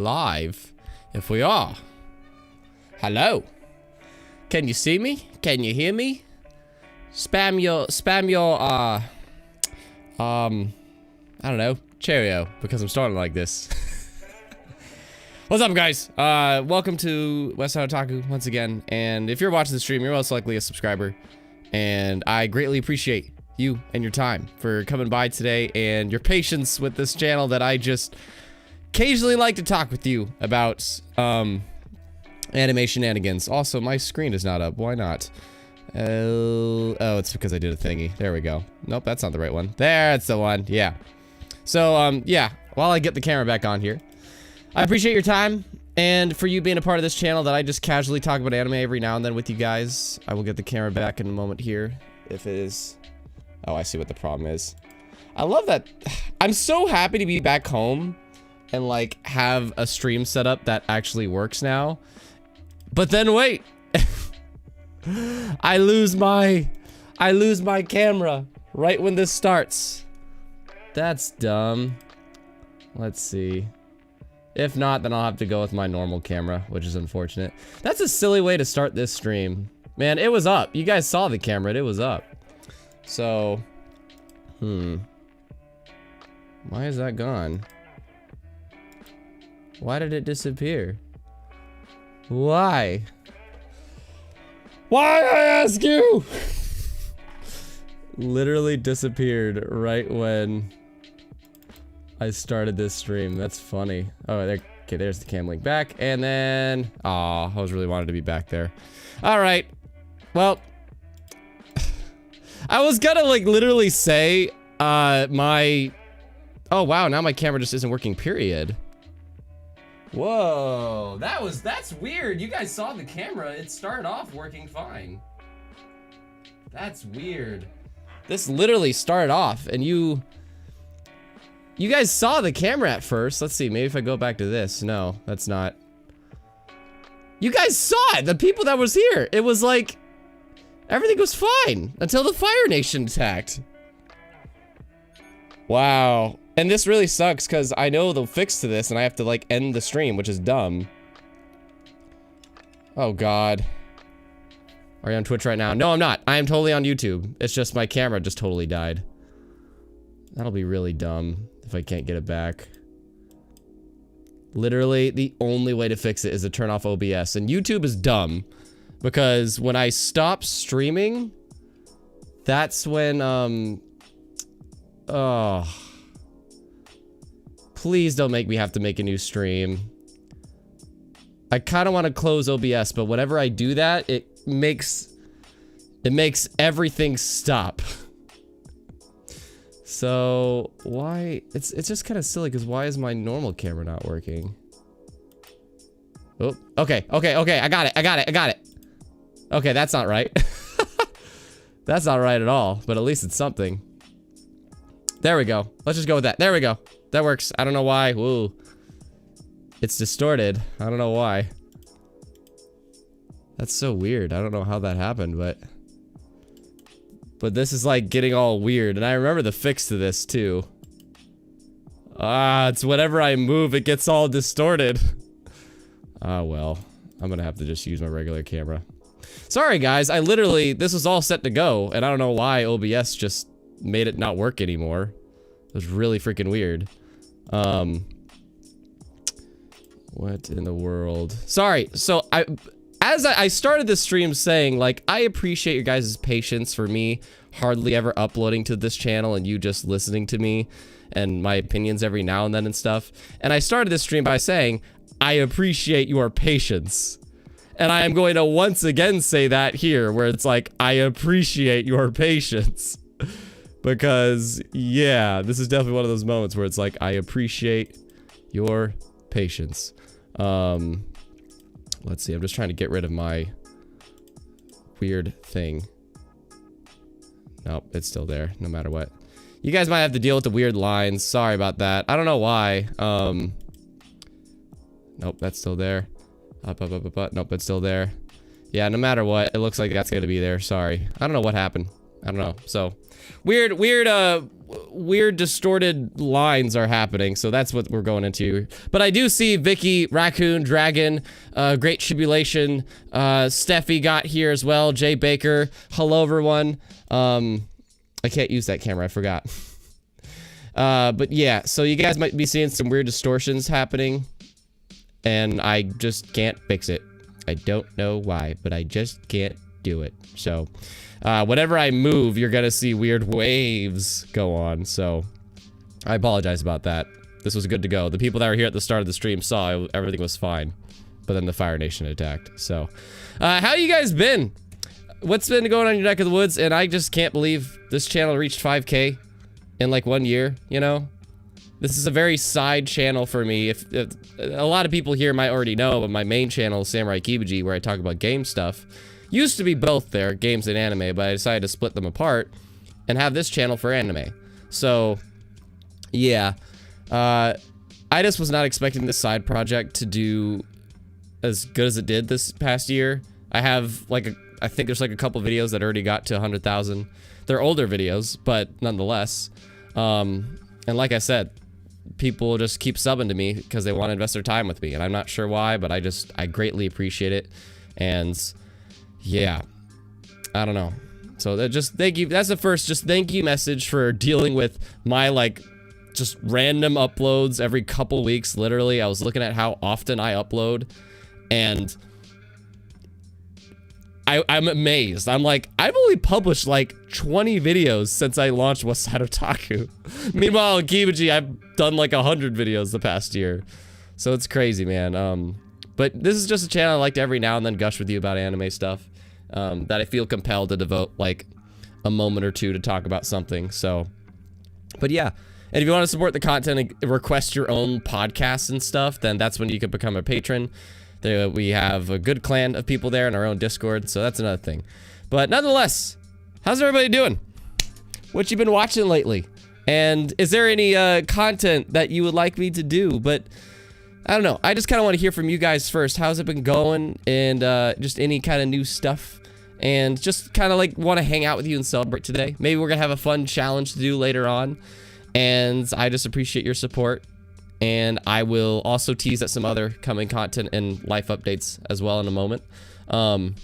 live? If we are, hello. Can you see me? Can you hear me? Spam your I don't know, Cheerio, because I'm starting like this. What's up, guys? Welcome to Westside Otaku once again, and if you're watching the stream, you're most likely a subscriber, and I greatly appreciate you and your time for coming by today and your patience with this channel that I just occasionally like to talk with you about anime shenanigans. Also, my screen is not up. Why not? Oh, it's because I did a thingy. There we go. Nope, that's not the right one. That's the one. Yeah. So, yeah, while I get the camera back on here, I appreciate your time, and for you being a part of this channel that I just casually talk about anime every now and then with you guys. I will get the camera back in a moment here, if it is... Oh, I see what the problem is. I love that. I'm so happy to be back home and, like, have a stream setup that actually works now. But then wait. I lose my camera right when this starts. That's dumb. Let's see. If not, then I'll have to go with my normal camera, which is unfortunate. That's a silly way to start this stream. Man, it was up. You guys saw the camera. It was up. So, why is that gone? Why did it disappear? Why? Why, I ask you? Literally disappeared right when I started this stream. That's funny. Oh, there. Okay, there's the cam link back. And then... Aw, I was really wanted to be back there. Alright. Well... I was gonna, like, literally say, my... Oh, wow, now my camera just isn't working, period. Whoa, that's weird. You guys saw the camera. It started off working fine. That's weird. This literally started off, and you guys saw the camera at first. Let's see, maybe if I go back to this. No, that's not. You guys saw it, the people that was here. It was like, everything was fine until the Fire Nation attacked. Wow. And this really sucks because I know the fix to this and I have to, like, end the stream, which is dumb. Oh, God. Are you on Twitch right now? No, I'm not. I am totally on YouTube. It's just my camera just totally died. That'll be really dumb if I can't get it back. Literally, the only way to fix it is to turn off OBS. And YouTube is dumb because when I stop streaming, that's when, oh... Please don't make me have to make a new stream. I kind of want to close OBS, but whenever I do that, it makes everything stop. So why? It's just kind of silly because why is my normal camera not working? Oh, okay. I got it. Okay, that's not right. That's not right at all, but at least it's something. There we go. Let's just go with that. There we go. That works. I don't know why. Whoa. It's distorted. I don't know why. That's so weird. I don't know how that happened, but this is like getting all weird. And I remember the fix to this too. It's whenever I move, it gets all distorted. Ah, well. I'm gonna have to just use my regular camera. Sorry, guys. I literally, this was all set to go, and I don't know why OBS just made it not work anymore. It was really freaking weird. What in the world? Sorry. So as I started this stream saying, like, I appreciate your guys' patience for me hardly ever uploading to this channel and you just listening to me and my opinions every now and then and stuff. And I started this stream by saying, I appreciate your patience. And I am going to once again say that here, where it's like, I appreciate your patience. Because, yeah, this is definitely one of those moments where it's like, I appreciate your patience. Let's see, I'm just trying to get rid of my weird thing. Nope, it's still there, no matter what. You guys might have to deal with the weird lines. Sorry about that. I don't know why. Nope, that's still there. Up. Nope, it's still there. Yeah, no matter what, it looks like that's gonna be there. Sorry. I don't know what happened. I don't know. So, weird weird distorted lines are happening, so that's what we're going into. But I do see Vicky, Raccoon, Dragon, Great Tribulation, Steffi got here as well, Jay Baker, hello everyone. I can't use that camera, I forgot. But yeah, so you guys might be seeing some weird distortions happening, and I just can't fix it. I don't know why, but I just can't do it. So, whenever I move, you're gonna see weird waves go on, so I apologize about that. This was good to go. The people that were here at the start of the stream saw everything was fine, but then the Fire Nation attacked. So, how you guys been? What's been going on in your neck of the woods? And I just can't believe this channel reached 5K in like 1 year, you know? This is a very side channel for me. If a lot of people here might already know, but my main channel is Samurai Kibaji, where I talk about game stuff. Used to be both there, games and anime, but I decided to split them apart and have this channel for anime. So, yeah. I just was not expecting this side project to do as good as it did this past year. I have, like, I think there's, like, a couple videos that already got to 100,000. They're older videos, but nonetheless. And like I said, people just keep subbing to me because they want to invest their time with me. And I'm not sure why, but I greatly appreciate it. And yeah, I don't know. So that just thank you. That's the first just thank you message for dealing with my like just random uploads every couple weeks. Literally, I was looking at how often I upload, and I'm amazed. I'm like, I've only published like 20 videos since I launched Westside Otaku. Meanwhile, in Kibaji, I've done like 100 videos the past year. So it's crazy, man. But this is just a channel I like to every now and then gush with you about anime stuff. That I feel compelled to devote like a moment or two to talk about something. So, but yeah. And if you want to support the content and request your own podcasts and stuff, then that's when you can become a patron. We have a good clan of people there in our own Discord, so that's another thing. But nonetheless, how's everybody doing? What you been watching lately? And is there any content that you would like me to do? But I don't know. I just kind of want to hear from you guys first. How's it been going? And just any kind of new stuff. And just kind of like want to hang out with you and celebrate today. Maybe we're going to have a fun challenge to do later on. And I just appreciate your support. And I will also tease at some other coming content and life updates as well in a moment. But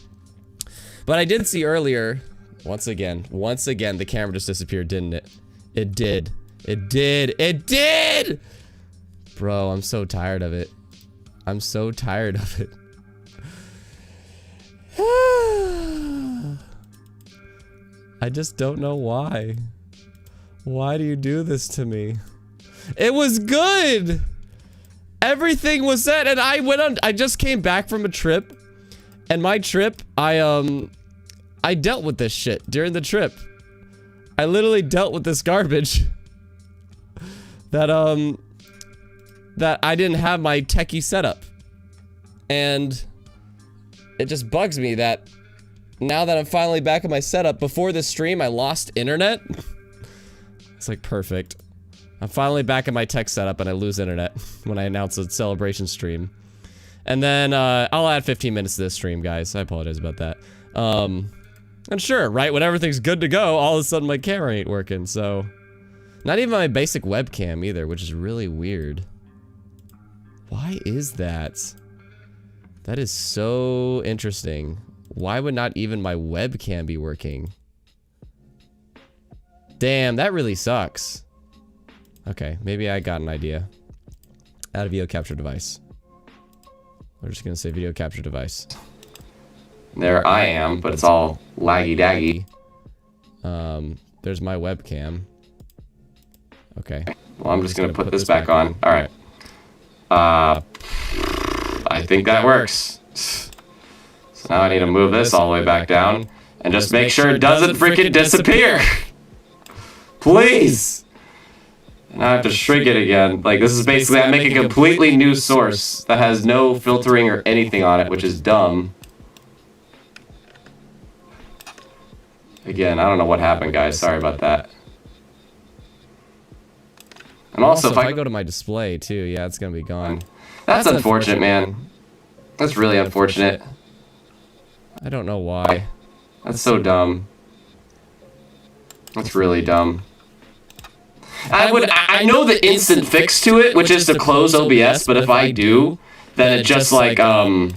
I did see earlier, once again, the camera just disappeared, didn't it? It did. It did. It did! Bro, I'm so tired of it. I'm so tired of it. I just don't know why. Why do you do this to me? It was good. Everything was set, and I just came back from a trip, and my trip, I dealt with this shit during the trip. I literally dealt with this garbage that I didn't have my techie setup, and it just bugs me that now that I'm finally back in my setup. Before this stream, I lost internet. It's like perfect. I'm finally back in my tech setup and I lose internet when I announce a celebration stream. And then, I'll add 15 minutes to this stream, guys. I apologize about that. And sure, right, when everything's good to go, all of a sudden my camera ain't working, so. Not even my basic webcam either, which is really weird. Why is that? That is so interesting. Why would not even my webcam be working? Damn, that really sucks. Okay, maybe I got an idea. Add a video capture device. We're just gonna say video capture device. There I am, but it's all laggy-daggy. There's my webcam. Okay. Well, I'm just gonna put this back on. Alright. I think that works. So now I need to move this all the way back down and just make sure it doesn't freaking disappear. Please! And I have to shrink it again. Like, this is basically, I'm making a completely new source that has no filtering or anything on it, which is dumb. Again, I don't know what happened, guys. Sorry about that. And also, if I go to my display, too, yeah, it's gonna be gone. That's unfortunate, man. That's really unfortunate. I don't know why. That's so dumb. That's really dumb. I know the instant fix to it, which is to close OBS, but if I do, then it just like, then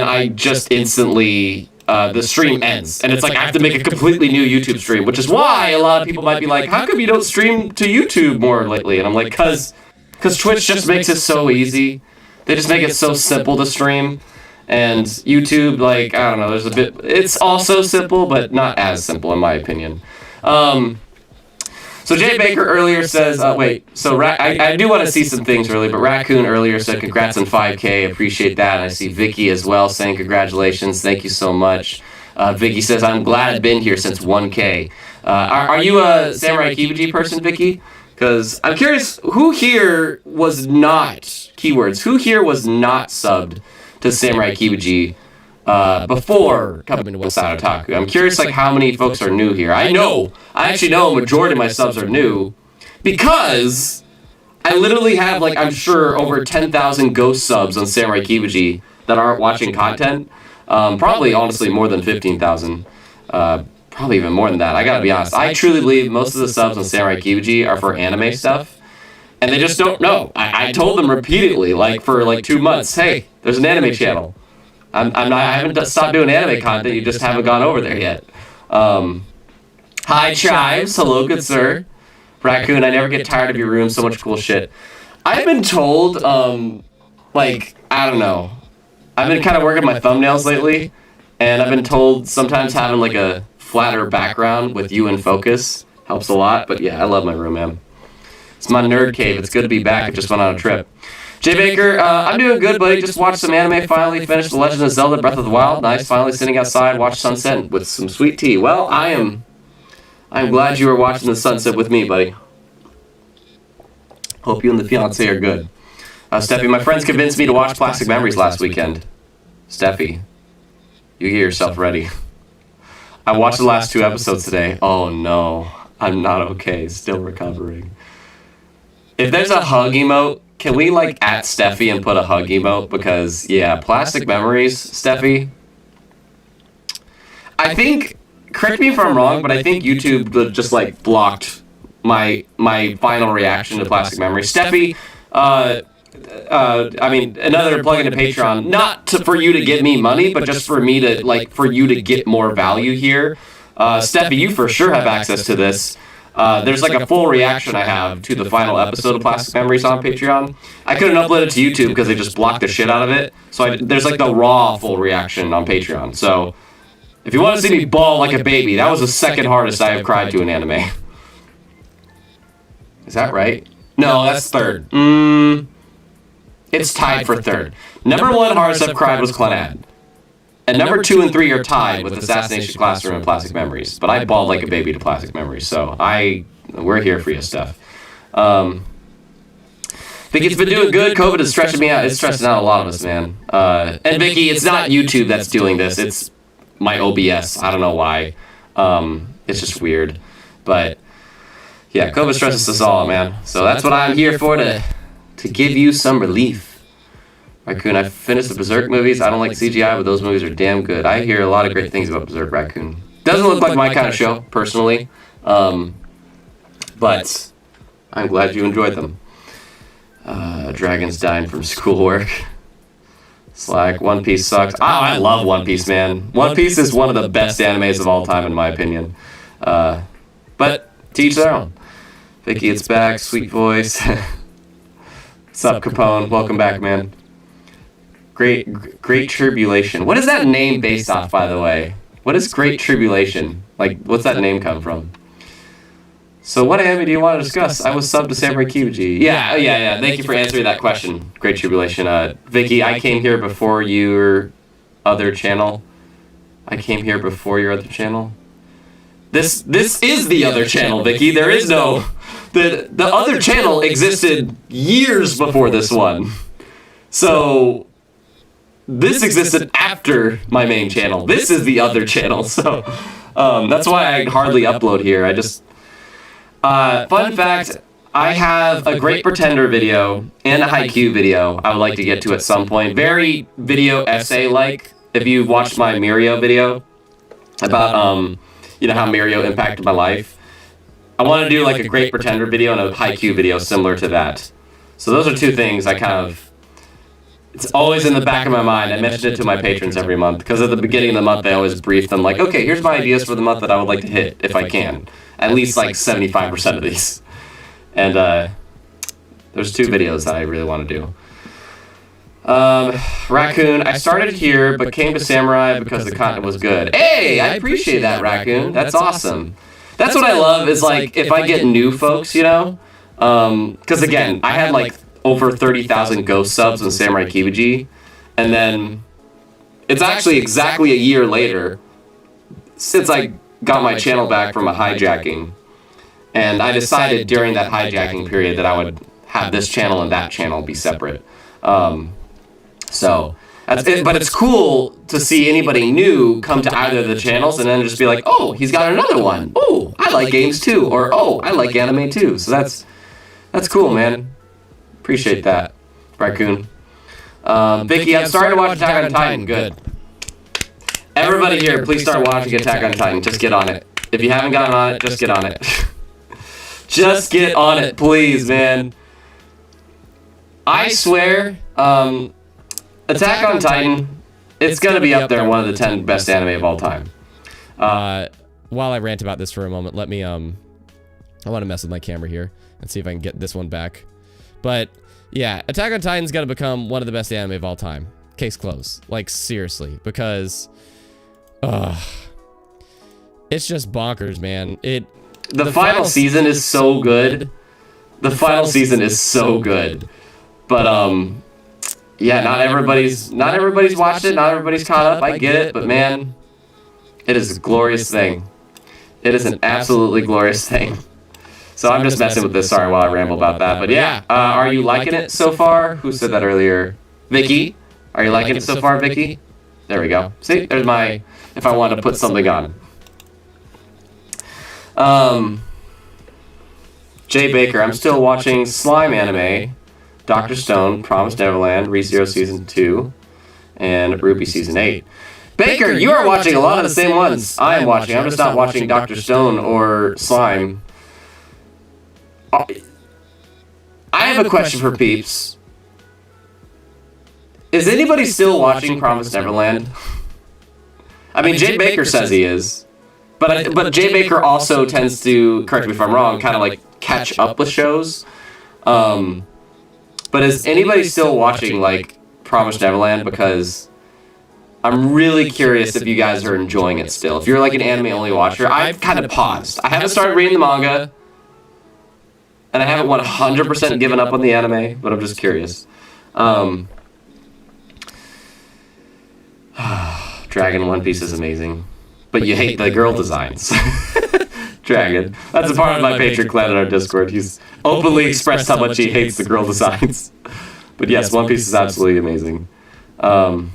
I just instantly, the stream ends. And it's like, I have to make a completely new YouTube stream, which is why a lot of people might be like, how come you don't stream to YouTube more lately? And I'm like, cause Twitch just makes it so easy. They just make it so simple to stream. And YouTube, like, I don't know, there's a bit, it's also simple, but not as simple in my opinion. So Jay Baker earlier says, I do want to see some things early, but Raccoon earlier said congrats on 5K, appreciate that. And I see Vicky as well saying congratulations, thank you so much. Vicky says, I'm glad I've been here since 1K. Are you a Samurai Kibuji person, Vicky? Because I'm curious, who here was not, keywords, who here was not subbed to Samurai Kibuji before coming to Westside Otaku? I'm curious, like, how many folks are new here. I actually know a majority of my subs are new because I literally have, like, I'm sure over 10,000 ghost subs on Samurai Kibuji that aren't watching content. Probably, honestly, more than 15,000. Probably even more than that. I gotta be honest. I truly believe most of the subs on Samurai Kibuji are for anime stuff. And they just don't know. I told them repeatedly, like, for, like, 2 months, hey, there's an anime channel. I haven't stopped doing anime content, you just haven't gone over there yet. Hi, Chives. Hello, good sir. Raccoon, I never get tired of your room, so much cool shit. I've been told, like, I don't know. I've been kind of working my thumbnails lately, and I've been told sometimes having, like, a flatter background with you in focus helps a lot, but yeah, I love my room, man. It's my nerd cave. It's good to be back. I just went on a trip. Jay Baker, I'm doing good, buddy. Just watched some anime. Finally finished The Legend of Zelda Breath of the Wild. Nice. Finally sitting outside, watch sunset with some sweet tea. Well, I'm glad you were watching the sunset with me, buddy. Hope you and the fiance are good. Steffi, my friends convinced me to watch Plastic Memories last weekend. Steffi, you get yourself ready. I watched the last 2 episodes today. Oh no, I'm not okay. Still recovering. If there's a hug emote, can we, like, at Steffi and put a hug emote? Because, yeah, Plastic Memories, Steffi. I think, correct me if I'm wrong, but I think YouTube just, like, blocked my final reaction to Plastic Memories. Steffi, I mean, another plug into Patreon, not for you to give me money, but just for me to, like, for you to get more value here. Steffi, you for sure have access to this. There's like a full reaction I have to the final episode of Plastic Memories on Patreon. I couldn't upload it to YouTube because they just blocked the shit out of it. So there's like the raw full reaction on Patreon. So if you want to see me bawl like a baby, that was the second hardest I have cried to an anime. Is that right? No, that's third. It's tied for third. Number 1 hardest I've cried was Clannad. And number 2 and 3 are tied with Assassination Classroom and Plastic Memories. But I bawled like a baby to Plastic Memories, so we're here for you, Steph. Think it's been doing good. COVID is stretching me out. It's stressing out a lot of us, man. And Vicky, it's not YouTube that's doing this. It's my OBS. I don't know why. It's just weird. But yeah, COVID stresses us all, man. So that's what I'm here for, to give you some relief. Raccoon, I finished the Berserk movies. I don't like CGI, but those movies are damn good. I hear a lot of great things about Berserk, Raccoon. Doesn't look like my kind of show, personally. But I'm glad you enjoyed them. Dragons dying from schoolwork. Slack, One Piece sucks. Oh, I love One Piece, man. One Piece is one of the best animes of all time, in my opinion. But to each their own. Vicky, it's back. Sweet voice. What's up, Capone? Welcome back, man. Great Tribulation. What is that name based off, by the way? What is Great Tribulation? Like, what's that name come from? So what anime do you want to discuss? I was subbed to Samurai Kibuji. Yeah. Thank you for answering that question. Great Tribulation. Vicky, I came here before your other channel. This is the other channel, Vicky. There is no... The other channel existed years before this one. So... this existed after my main channel. This is the other channel, so that's why I hardly upload here. I just... fun fact, I have a Great Pretender video and a Haikyuu video I would like to get to at some point. Very video essay-like. If you watched my Mirio video about, how Mirio impacted my life. I want to do like a Great Pretender video and a Haikyuu video similar to that. So those are two things I kind of... It's always in the back of my mind. I mention it to my patrons every month because at the beginning of the month I always brief them like, okay, here's my ideas for the month that I would like to hit if I can. At least like 75% of these. And there's two videos that I really want to do. Raccoon, I started here but came to Samurai because the content was good. Hey, I appreciate that, Raccoon. That's awesome. That's what I love is like if I get new folks, you know, because again, I had like over 30,000 ghost subs in Samurai Kibuji, and then it's actually exactly a year later since I got my channel back from a hijacking, and I decided during that hijacking period that I would have this channel and that channel be separate. So that's it, but it's cool to see anybody new come to either of the channels and then just be like, oh, he's got another one. Oh, I like games too, or oh, I like anime too. So that's cool, man. Appreciate that, Raccoon. Vicky, I'm starting to watch Attack on Titan. Good. Everybody here, please start watching Attack on Titan. Just get on it. If you haven't gotten on it, just get on it. Just get on it, please, man. I swear, Attack on Titan, it's going to be up there, one of the 10 best anime of all time. While I rant about this for a moment, let me, I want to mess with my camera here and see if I can get this one back. But yeah, Attack on Titan's gonna become one of the best anime of all time. Case closed. Like seriously, because it's just bonkers, man. The final season is so good. The final season is so good. But yeah, not everybody's watched it, not everybody's caught up. I get it, but man, it is a glorious thing. It is an absolutely glorious thing. So I'm just messing with this, sorry, while I ramble about that. But yeah, are you liking it so far? Who said that earlier? Vicky? Are you liking it so far, Vicky? There we go. See, there's my, if I want to put something on. Jay Baker, I'm still watching Slime anime, Dr. Stone, Promised Neverland, ReZero Season 2, and RWBY Season 8. Baker, you are watching a lot of the same ones I am watching. I'm just not watching Dr. Stone or Slime. I have a question for peeps. Is anybody still watching Promised Neverland? I mean, Jay Baker says he is. But Jay Baker also tends to, correct me if I'm wrong, kind of like catch up with shows. But is anybody still watching like Promised Neverland? Because I'm really curious if you guys are enjoying it still. If you're like an anime-only watcher, I've kind of paused. I haven't started reading the manga. And I haven't 100% given up on the anime, but I'm just curious. Dragon One Piece is amazing. But you hate the girl designs. Dragon. That's a part of my patron clan in our Discord. He's openly expressed how much he hates the girl designs. But yes, One Piece is absolutely amazing. Oh,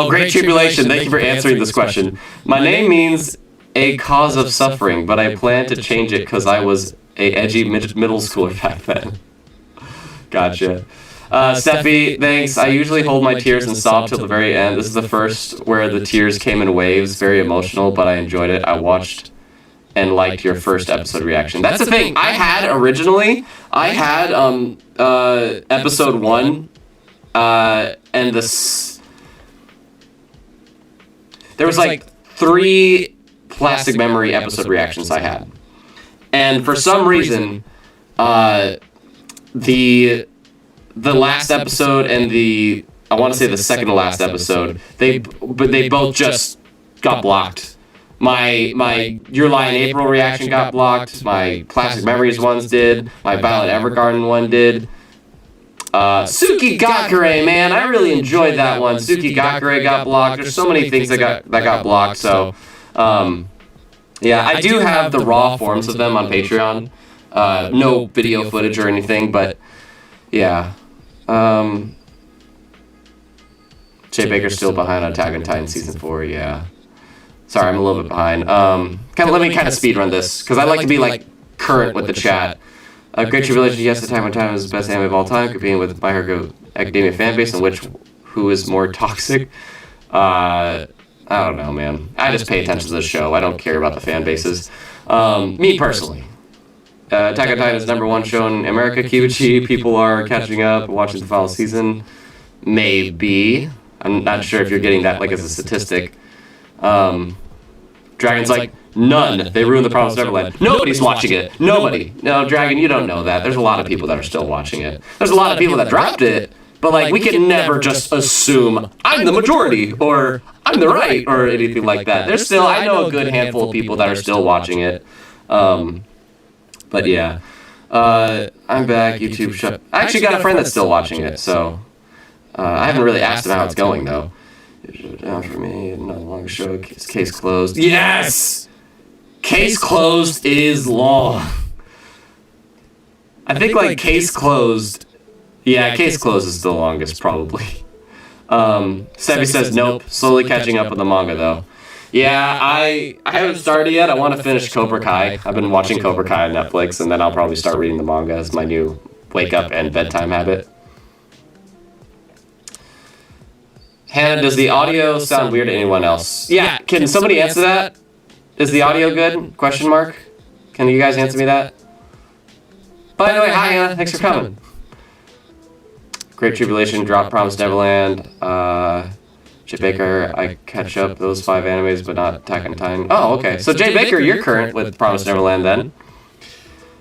Great Tribulation. Thank you for answering this question. My name means a cause of suffering, but I plan to change it because I was a edgy middle schooler back then. Gotcha. Steffi, thanks. I usually hold my tears and sob till the very end. This is the first where the tears came in waves. Very emotional, but I enjoyed it. I watched and liked your first episode reaction. That's the thing. I had episode 1, and there was like 3 Plastic Memory episode reactions I had. And for some reason, the last episode and I want to say the second to last episode, they both just got blocked. My Your Lie in April reaction got blocked. My Classic Memories ones did. My Violet Evergarden one did. Suki Gakure, man, I really enjoyed that one. Suki Gakure got blocked. There's so many things that got blocked. So, yeah, I do have the raw forms of them on Patreon. No video footage or anything, but yeah. Jay Baker's still behind on Attack on Titan Season 4, yeah. Sorry, I'm a little bit behind. Let me speed run this, because I like to be like current with the chat. Great Tribulation, yes, Attack on Titan is the best anime of all time, competing with My Hero Academia fanbase, and who is more toxic? I don't know, man. I just pay attention to the show. I don't care about the fan bases. Me personally. Attack on Titan is #1 show in America. Kibuchi, people are catching up, watching the final season. Maybe. I'm not sure if you're getting that like as a statistic. Dragon's like, none. They ruined the Promised Neverland. Nobody's watching it. Nobody. No, Dragon, you don't know that. There's a lot of people that are still watching it. There's a lot of people that dropped it, but like we can never just assume I'm the majority or I'm the right or anything like that. There's still, I know a good handful of people that are still watching it. But yeah, I'm back. YouTube shut. I actually got a friend that's still watching it, so I haven't really asked him how it's going though. Down for me, not a long show. Case closed. Yes, case closed is long. I think like case closed. Yeah, case closed is the longest probably. Sebi says nope. Slowly catching up with the manga though. Yeah, I haven't started yet. I want to finish Cobra Kai. I've been watching Cobra Kai on Netflix, and then I'll probably start reading the manga as my new wake up and bedtime habit. Hannah, does the audio sound weird to anyone else? Yeah, can somebody answer that? Is the audio good? Question mark. Can you guys answer me that? By the way, hi Hannah, thanks for coming. Great Tribulation, Drop, Promised Neverland, Jay Baker, I catch up those 5 animes, but not Attack on Titan. Oh, okay. So Jay Baker, you're current with Promised Neverland then.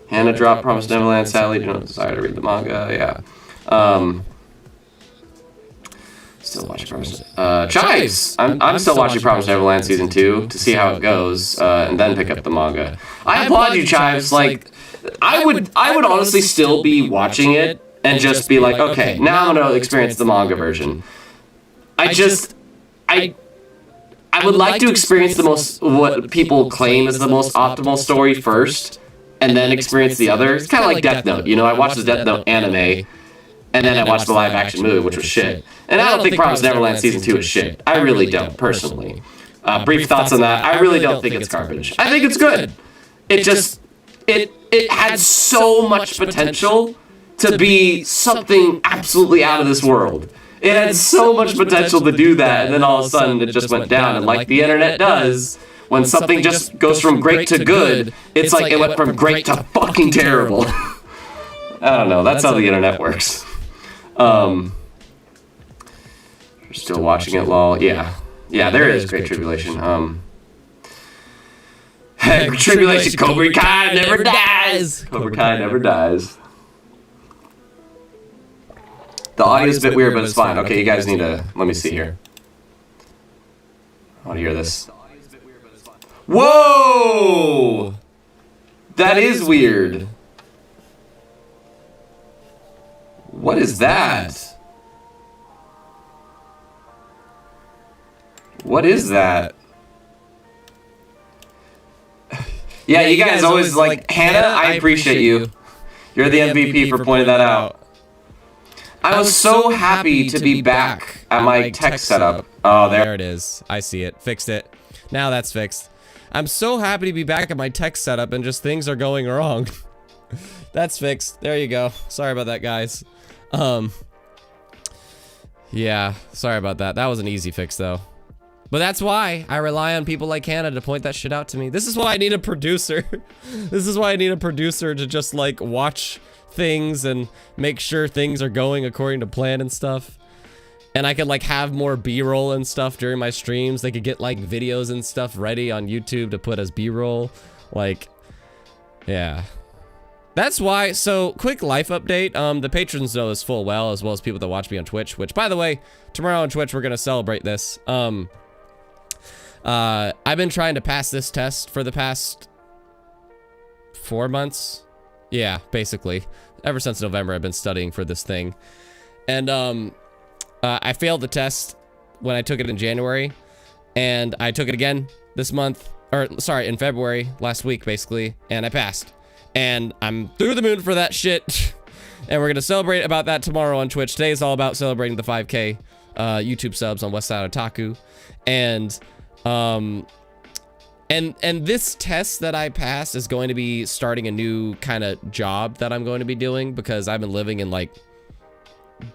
Hannah dropped Promised Neverland. Sadly, do not desire to read the manga. Yeah. Still watching Promised. Chives. I'm still watching Promised Neverland season 2 to see how it goes, and then pick up the manga. I applaud you, Chives. Like, I would honestly still be watching it and just be like, okay, now I'm gonna experience the manga version. I would like to experience the most, what people claim is the most optimal story first, and then experience the other. It's kind of like Death Note. You know, I watched the Death Note anime, and then I watched the live action movie, which was shit. And I don't think Promised Neverland season 2 is shit. I really don't, personally. Brief thoughts on that. I really don't think it's garbage. I think it's good. It just, it had so much potential to be something absolutely out of this world. It had so much potential to do that, and then all of a sudden it just went down. And like the internet does, when something just goes from great to good, it's like it went from great to fucking terrible. I don't know. That's how the internet works. You're still watching it, lol. Yeah. Yeah, there is Great Tribulation. Tribulation, Cobra Kai never dies! Cobra Kai never dies. The audio's a bit weird, but it's fine. Okay, you guys need to... Let me see here. I want to hear this. Whoa! That is weird. What is that? What is that? Yeah, you guys always like... Hannah, I appreciate you. You're the MVP for pointing that out. I was so happy to be back at my tech setup. Oh, there it is. I see it. Fixed it. Now that's fixed. I'm so happy to be back at my tech setup and just things are going wrong. That's fixed. There you go. Sorry about that, guys. Yeah, sorry about that. That was an easy fix, though. But that's why I rely on people like Hannah to point that shit out to me. This is why I need a producer. This is why I need a producer to just, like, watch things and make sure things are going according to plan and stuff. And I could like have more B-roll and stuff during my streams. They could get like videos and stuff ready on YouTube to put as B-roll. Like, yeah. That's why. So quick life update. The patrons know this full well, as well as people that watch me on Twitch, which by the way, tomorrow on Twitch we're gonna celebrate this. I've been trying to pass this test for the past 4 months. Yeah, basically. Ever since November, I've been studying for this thing. And, I failed the test when I took it in January. And I took it again this month. Or, sorry, in February, last week, basically. And I passed. And I'm through the moon for that shit. And we're gonna celebrate about that tomorrow on Twitch. Today is all about celebrating the 5K YouTube subs on Westside Otaku. And, And this test that I passed is going to be starting a new kind of job that I'm going to be doing, because I've been living in like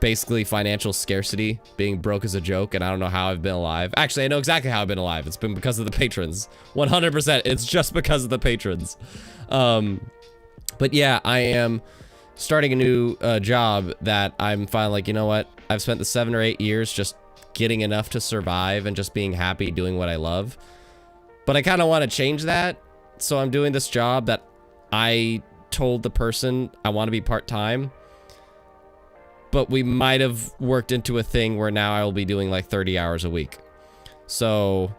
basically financial scarcity, being broke is a joke, and I don't know how I've been alive. Actually, I know exactly how I've been alive. It's been because of the patrons. 100%, it's just because of the patrons. But yeah, I am starting a new job that I'm finally like, you know what? I've spent the 7 or 8 years just getting enough to survive and just being happy doing what I love. But I kind of want to change that, so I'm doing this job that I told the person I want to be part-time, but we might have worked into a thing where now I will be doing like 30 hours a week. So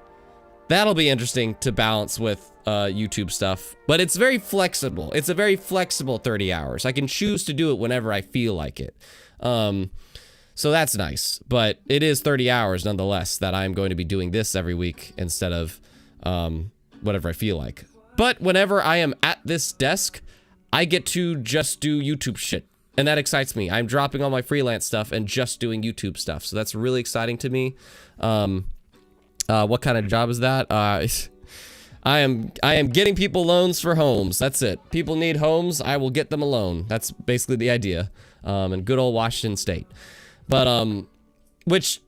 that'll be interesting to balance with YouTube stuff, but it's very flexible. It's a very flexible 30 hours. I can choose to do it whenever I feel like it. So that's nice, but it is 30 hours nonetheless that I'm going to be doing this every week instead of whatever I feel like. But whenever I am at this desk, I get to just do YouTube shit. And that excites me. I'm dropping all my freelance stuff and just doing YouTube stuff. So that's really exciting to me. What kind of job is that? I am getting people loans for homes. That's it. People need homes. I will get them a loan. That's basically the idea. In good old Washington State. But, which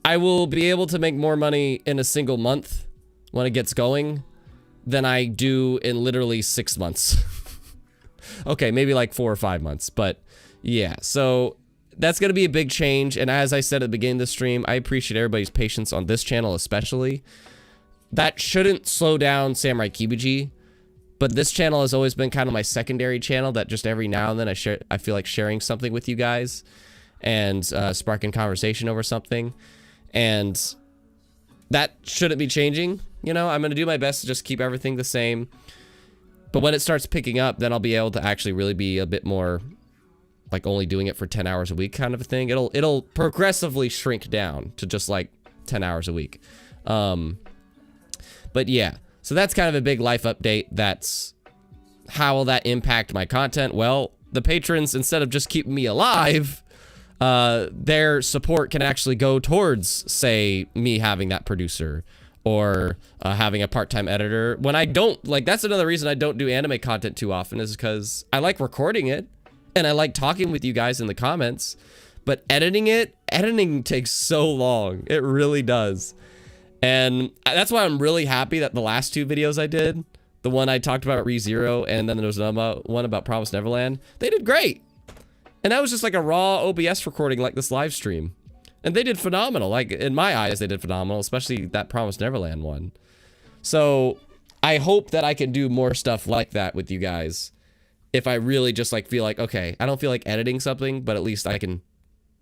I will be able to make more money in a single month when it gets going than I do in literally 6 months. Okay, maybe like 4 or 5 months, but yeah, so that's going to be a big change. And as I said at the beginning of the stream, I appreciate everybody's patience on this channel, especially. That shouldn't slow down Samurai Kibuji, but this channel has always been kind of my secondary channel that just every now and then I feel like sharing something with you guys and sparking conversation over something. And that shouldn't be changing. You know, I'm going to do my best to just keep everything the same. But when it starts picking up, then I'll be able to actually really be a bit more like only doing it for 10 hours a week kind of a thing. It'll progressively shrink down to just like 10 hours a week. But yeah, so that's kind of a big life update. That's how will that impact my content? Well, the patrons, instead of just keeping me alive, their support can actually go towards, say, me having that producer or having a part-time editor. When I don't, like, that's another reason I don't do anime content too often, is because I like recording it and I like talking with you guys in the comments, but editing takes so long. It really does. And that's why I'm really happy that the last 2 videos I did, the one I talked about ReZero and then there was another one about Promised Neverland, they did great. And that was just like a raw OBS recording like this live stream. And they did phenomenal. Like, in my eyes, they did phenomenal, especially that Promised Neverland one. So, I hope that I can do more stuff like that with you guys. If I really just, like, feel like, okay, I don't feel like editing something, but at least I can,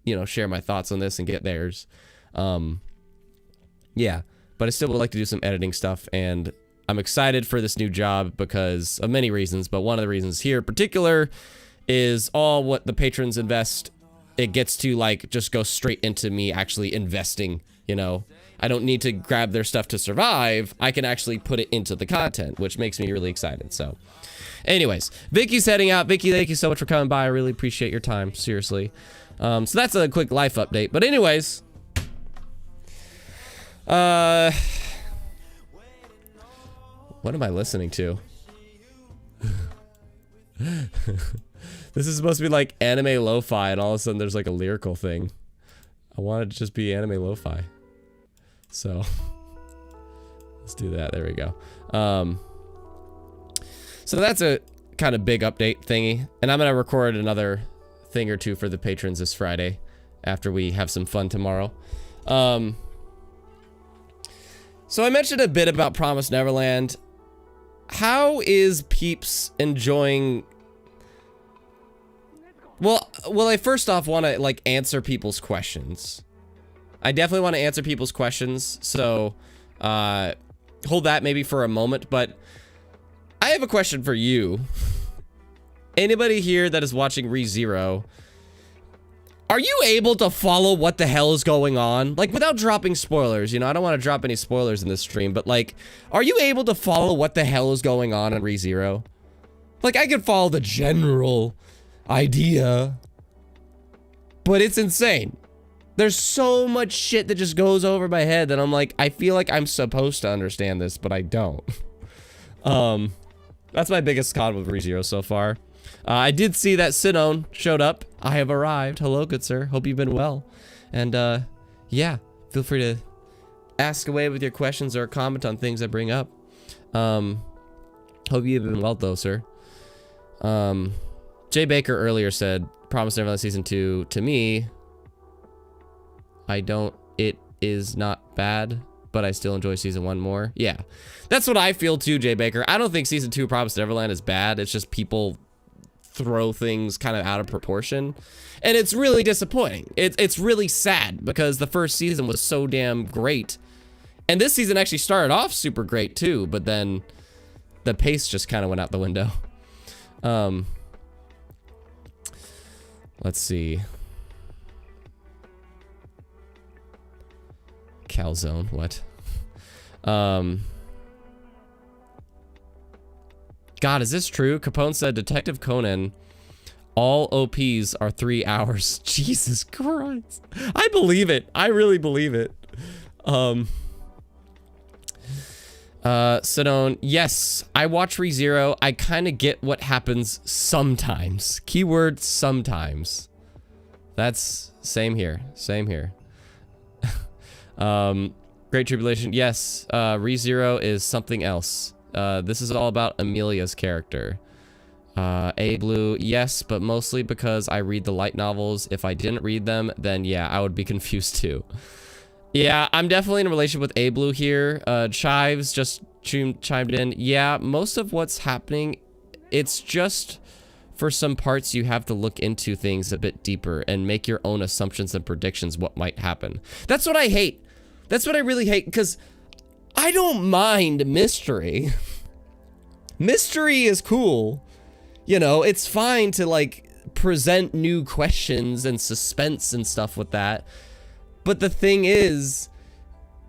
you know, share my thoughts on this and get theirs. Yeah, but I still would like to do some editing stuff, and I'm excited for this new job because of many reasons, but one of the reasons here in particular is all what the patrons invest. It gets to, like, just go straight into me actually investing, you know? I don't need to grab their stuff to survive. I can actually put it into the content, which makes me really excited, so. Anyways, Vicky's heading out. Vicky, thank you so much for coming by. I really appreciate your time, seriously. So that's a quick life update. But anyways, what am I listening to? This is supposed to be like anime lo-fi, and all of a sudden there's like a lyrical thing. I want it to just be anime lo-fi. So, let's do that. There we go. So that's a kind of big update thingy. And I'm going to record another thing or two for the patrons this Friday after we have some fun tomorrow. So I mentioned a bit about Promised Neverland. How is Peeps enjoying... Well, I first off want to, like, answer people's questions. I definitely want to answer people's questions, so, hold that maybe for a moment, but I have a question for you. Anybody here that is watching ReZero, are you able to follow what the hell is going on? Like, without dropping spoilers, you know, I don't want to drop any spoilers in this stream, but, like, are you able to follow what the hell is going on in ReZero? Like, I can follow the general idea, but it's insane. There's so much shit that just goes over my head that I'm like, I feel like I'm supposed to understand this, but I don't. That's my biggest con with ReZero so far. I did see that Sidone showed up. I have arrived. Hello, good sir. Hope you've been well. And, yeah, feel free to ask away with your questions or comment on things I bring up. Hope you've been well, though, sir. Jay Baker earlier said, Promised Neverland Season 2, to me, it is not bad, but I still enjoy Season 1 more. Yeah, that's what I feel too, Jay Baker. I don't think Season 2 Promised Neverland is bad. It's just people throw things kind of out of proportion. And it's really disappointing. It's really sad because the first season was so damn great. And this season actually started off super great too, but then the pace just kind of went out the window. Let's see. Calzone, what? God, is this true? Capone said Detective Conan, all OPs are 3 hours. Jesus Christ. I believe it. I really believe it. Sidone, yes, I watch ReZero. I kind of get what happens sometimes. Keyword sometimes. That's same here. Same here. Great Tribulation. Yes, ReZero is something else. This is all about Amelia's character. A Blue, yes, but mostly because I read the light novels. If I didn't read them, then yeah, I would be confused too. Yeah, I'm definitely in a relationship with A Blue here. Chives just chimed in. Yeah, most of what's happening, it's just for some parts you have to look into things a bit deeper and make your own assumptions and predictions what might happen. That's what I hate. That's what I really hate, because I don't mind mystery. Mystery is cool. You know, it's fine to like present new questions and suspense and stuff with that. But the thing is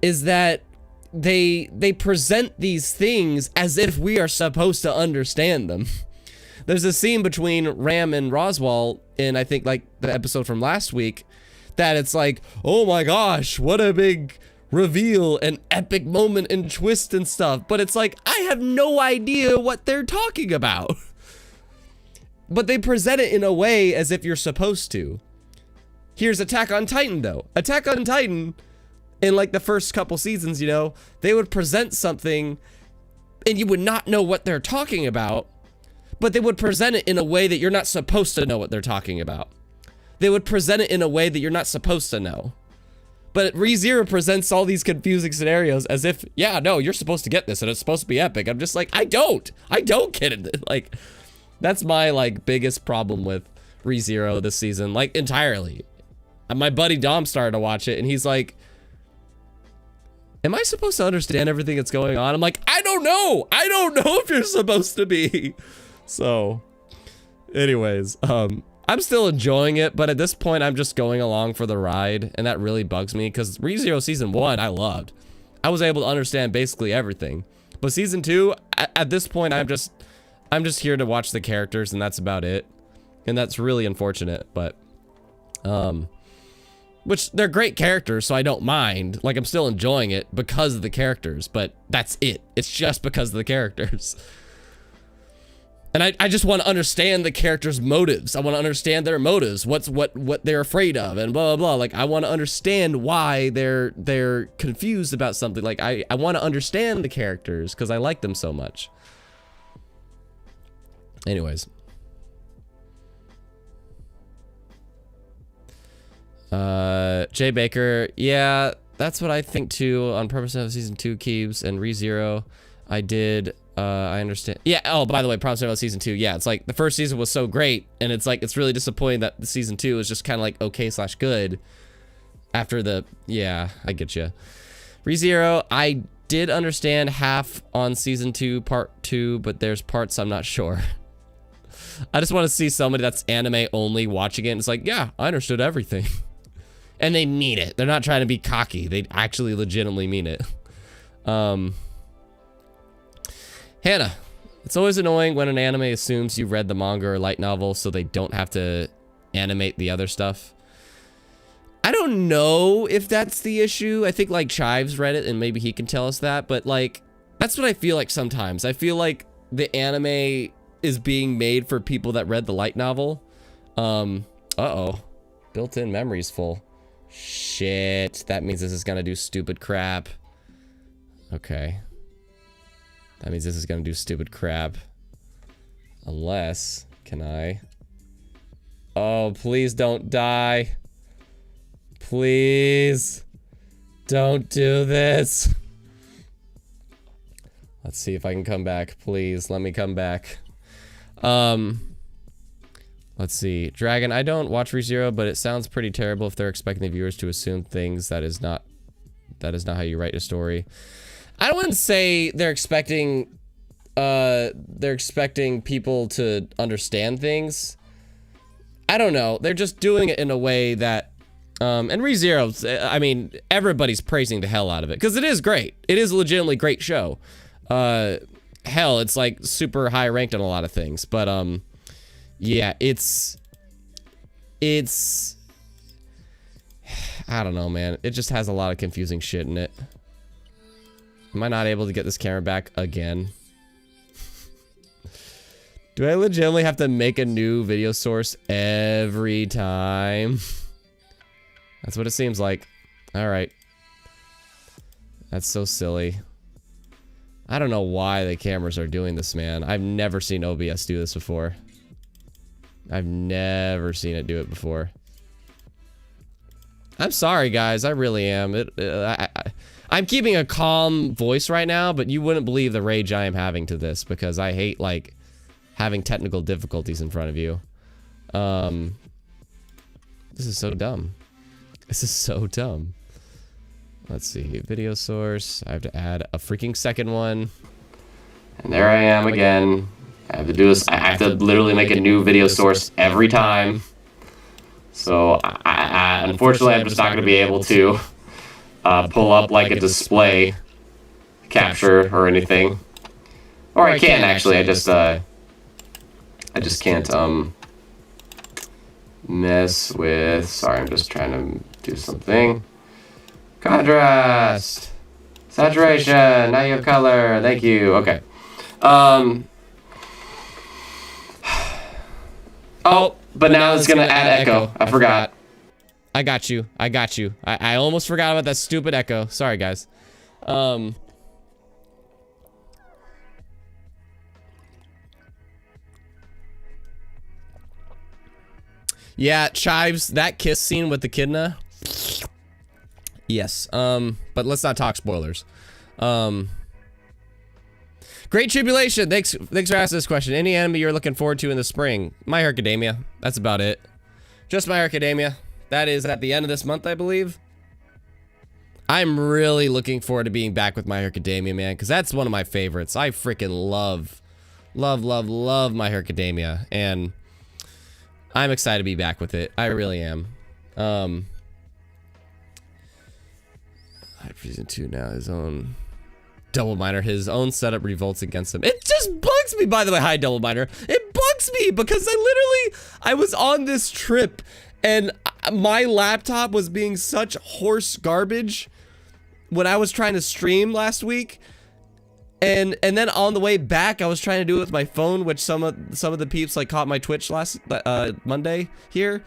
that they present these things as if we are supposed to understand them. There's a scene between Ram and Roswaal in, I think, like the episode from last week, that it's like, oh my gosh, what a big reveal and epic moment and twist and stuff. But it's like, I have no idea what they're talking about. But they present it in a way as if you're supposed to. Here's Attack on Titan, though. Attack on Titan, in like the first couple seasons, you know, they would present something and you would not know what they're talking about, but they would present it in a way that you're not supposed to know what they're talking about. They would present it in a way that you're not supposed to know. But ReZero presents all these confusing scenarios as if, yeah, no, you're supposed to get this and it's supposed to be epic. I'm just like, I don't get it. Like, that's my like biggest problem with ReZero this season, like entirely. And my buddy Dom started to watch it and he's like, am I supposed to understand everything that's going on? I'm like, I don't know if you're supposed to be. So anyways, I'm still enjoying it, but at this point I'm just going along for the ride, and that really bugs me because ReZero season 1 I loved. I was able to understand basically everything. But season 2, at this point I'm just here to watch the characters, and that's about it. And that's really unfortunate, but which they're great characters, so I don't mind. Like, I'm still enjoying it because of the characters, but that's it. It's just because of the characters. And I just want to understand the characters' motives. I want to understand their motives, what they're afraid of, and blah, blah, blah. Like, I want to understand why they're confused about something. Like, I want to understand the characters because I like them so much. Anyways. Jay Baker, yeah, that's what I think too. On Purpose of Season 2 Keebs and ReZero, I did... I understand. Yeah, oh, by the way, Promise about Season 2. Yeah, it's like the first season was so great, and it's like, it's really disappointing that the Season 2 is just kind of like okay/good after the, yeah, I get you. ReZero, I did understand half on Season 2, Part 2, but there's parts I'm not sure. I just want to see somebody that's anime only watching it, and it's like, yeah, I understood everything. And they mean it. They're not trying to be cocky. They actually legitimately mean it. Hannah, it's always annoying when an anime assumes you read the manga or light novel so they don't have to animate the other stuff. I don't know if that's the issue. I think like Chives read it and maybe he can tell us that, but like, that's what I feel like sometimes. I feel like the anime is being made for people that read the light novel. Uh-oh. Built-in memory's full. Shit. That means this is gonna do stupid crap. Okay. That means this is gonna do stupid crap. Unless... Can I? Oh, please don't die. Please. Don't do this. Let's see if I can come back. Please, let me come back. Let's see. Dragon, I don't watch ReZero, but it sounds pretty terrible if they're expecting the viewers to assume things that is not how you write a story. I wouldn't say they're expecting people to understand things. I don't know. They're just doing it in a way that and ReZero, I mean, everybody's praising the hell out of it because it is great. It is a legitimately great show. Hell, it's like super high ranked on a lot of things, but yeah, it's I don't know, man. It just has a lot of confusing shit in it. Am I not able to get this camera back again? Do I legitimately have to make a new video source every time? That's what it seems like. Alright. That's so silly. I don't know why the cameras are doing this, man. I've never seen OBS do this before. I've never seen it do it before. I'm sorry, guys. I really am. I'm keeping a calm voice right now, but you wouldn't believe the rage I am having to this because I hate, like, having technical difficulties in front of you. This is so dumb. This is so dumb. Let's see. Video source. I have to add a freaking second one. And there I am again. I have to do this. I have to literally make a new video source every time. So, unfortunately, I'm just not going to be able to pull up like a display capture or anything. Or I can actually. I just can't mess with. Sorry, I'm just trying to do something. Contrast, saturation. Now you have color. Thank you. Okay. Oh, but now it's gonna add echo. I forgot. I got you. I got you. I almost forgot about that stupid echo. Sorry, guys. Yeah, Chives, that kiss scene with the echidna. Yes. But let's not talk spoilers. Great Tribulation. Thanks for asking this question. Any anime you're looking forward to in the spring? My Hero Academia. That's about it. Just My Hero Academia. That is at the end of this month, I believe. I'm really looking forward to being back with My Hero Academia, man, because that's one of my favorites. I freaking love My Hero Academia, and I'm excited to be back with it. I really am. Season 2 now, his own Double Miner, his own setup revolts against him. It just bugs me, by the way. Hi, Double Miner. It bugs me because I was on this trip and my laptop was being such horse garbage when I was trying to stream last week. And then on the way back, I was trying to do it with my phone, which some of the peeps like caught my Twitch last Monday here.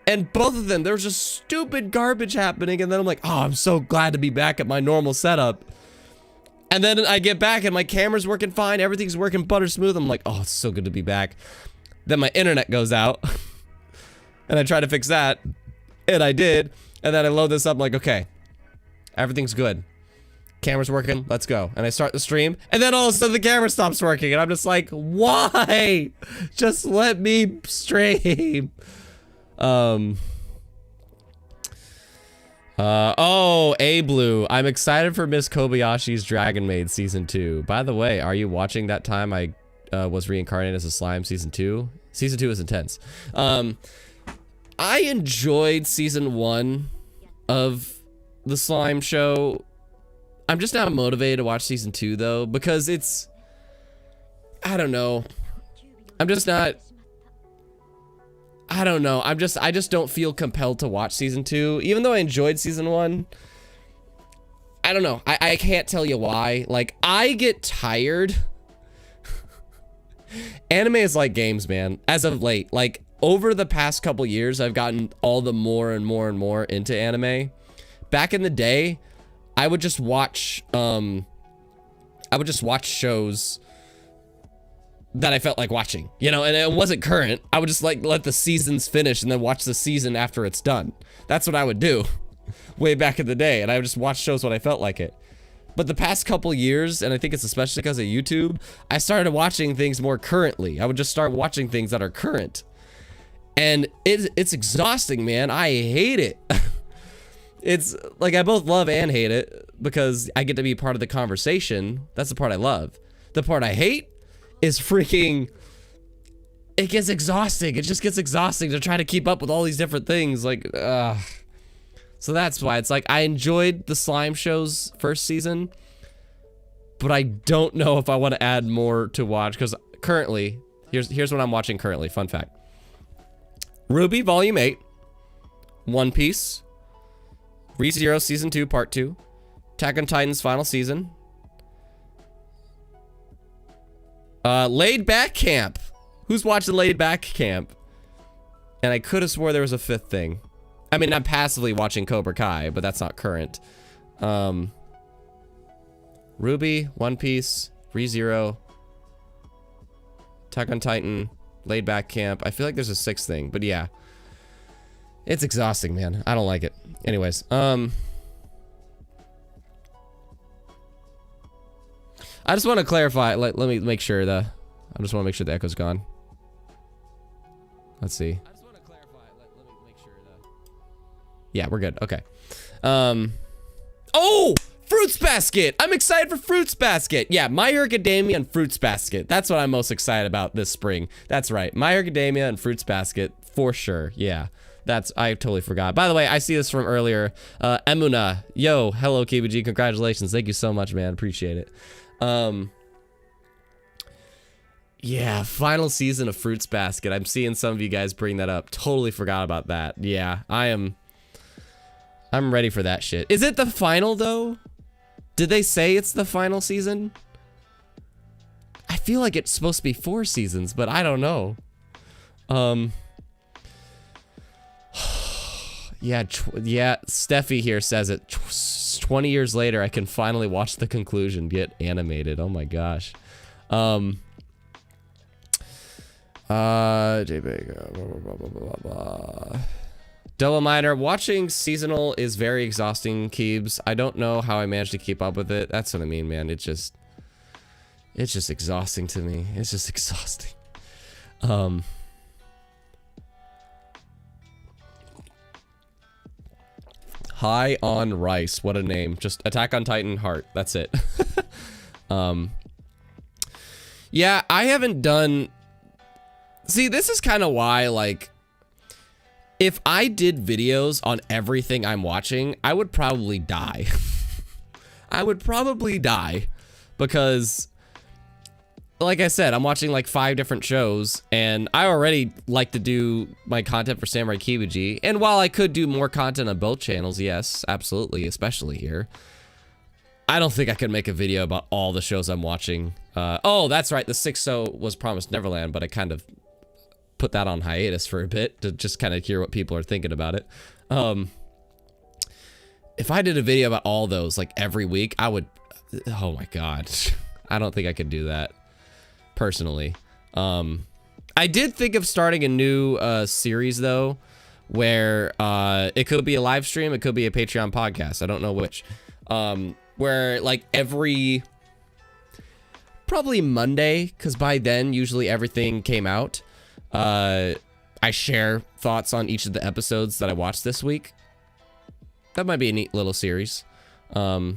And both of them, there was just stupid garbage happening. And then I'm like, oh, I'm so glad to be back at my normal setup. And then I get back and my camera's working fine. Everything's working butter smooth. I'm like, oh, it's so good to be back. Then my internet goes out. And I try to fix that. And I did. And then I load this up. I'm like, okay, everything's good. Camera's working. Let's go. And I start the stream. And then all of a sudden the camera stops working. And I'm just like, why? Just let me stream. Oh, A Blue. I'm excited for Miss Kobayashi's Dragon Maid Season 2. By the way, are you watching that time I was reincarnated as a slime Season 2? Season 2 is intense. I enjoyed Season 1 of the slime show. I'm just not motivated to watch Season 2 though, because it's, I don't know. I'm just not, I don't know. I just don't feel compelled to watch Season 2. Even though I enjoyed Season 1. I don't know. I can't tell you why. Like, I get tired. Anime is like games, man. As of late, like over the past couple years, I've gotten all the more and more and more into anime. Back in the day, I would just watch shows that I felt like watching, you know, and it wasn't current. I would just like let the seasons finish and then watch the season after it's done. That's what I would do way back in the day, and I would just watch shows when I felt like it. But the past couple years, and I think it's especially because of YouTube, I started watching things more currently. I would just start watching things that are current. And it's exhausting, man. I hate it. It's like I both love and hate it because I get to be part of the conversation. That's the part I love. The part I hate is freaking, it gets exhausting. It just gets exhausting to try to keep up with all these different things. Like, so that's why it's like I enjoyed the slime show's first season, but I don't know if I want to add more to watch because currently, here's what I'm watching currently. Fun fact: RWBY Volume 8, One Piece, ReZero Season 2 Part 2, Attack on Titan's final season, Laid Back Camp. Who's watching Laid Back Camp? And I could have swore there was a fifth thing. I mean, I'm passively watching Cobra Kai, but that's not current. RWBY, One Piece, ReZero, Attack on Titan, Laid Back Camp. I feel like there's a sixth thing, but yeah. It's exhausting, man. I don't like it. Anyways, I just want to clarify. Let me make sure I just want to make sure the echo's gone. Let's see. I just want to clarify. Let me make sure yeah, we're good. Okay. Oh, Fruits Basket. I'm excited for Fruits Basket. Yeah, My Hero Academia and Fruits Basket. That's what I'm most excited about this spring. That's right. My Hero Academia and Fruits Basket for sure. Yeah. I totally forgot. By the way, I see this from earlier. Emuna. Yo, hello, KBG. Congratulations. Thank you so much, man. Appreciate it. Yeah, final season of Fruits Basket. I'm seeing some of you guys bring that up. Totally forgot about that. Yeah, I'm ready for that shit. Is it the final, though? Did they say it's the final season? I feel like it's supposed to be 4 seasons, but I don't know. Yeah, Steffi here says it. 20 years later, I can finally watch the conclusion get animated. Oh my gosh. Double Miner, watching seasonal is very exhausting, Keebs. I don't know how I managed to keep up with it. That's what I mean, man. It's just exhausting to me. It's just exhausting. High on Rice. What a name. Just Attack on Titan Heart. That's it. Yeah, I haven't done... See, this is kind of why, like, if I did videos on everything I'm watching, I would probably die. I would probably die because, like I said, I'm watching like 5 different shows, and I already like to do my content for Samurai Kibuji. And while I could do more content on both channels, yes, absolutely, especially here, I don't think I could make a video about all the shows I'm watching. Oh, that's right, the 6th show was Promised Neverland, but I kind of put that on hiatus for a bit to just kind of hear what people are thinking about it. If I did a video about all those like every week, I would, oh my god. I don't think I could do that personally. I did think of starting a new series though, where it could be a live stream, it could be a Patreon podcast, I don't know which, where like every probably Monday, because by then usually everything came out, I share thoughts on each of the episodes that I watched this week. That might be a neat little series. I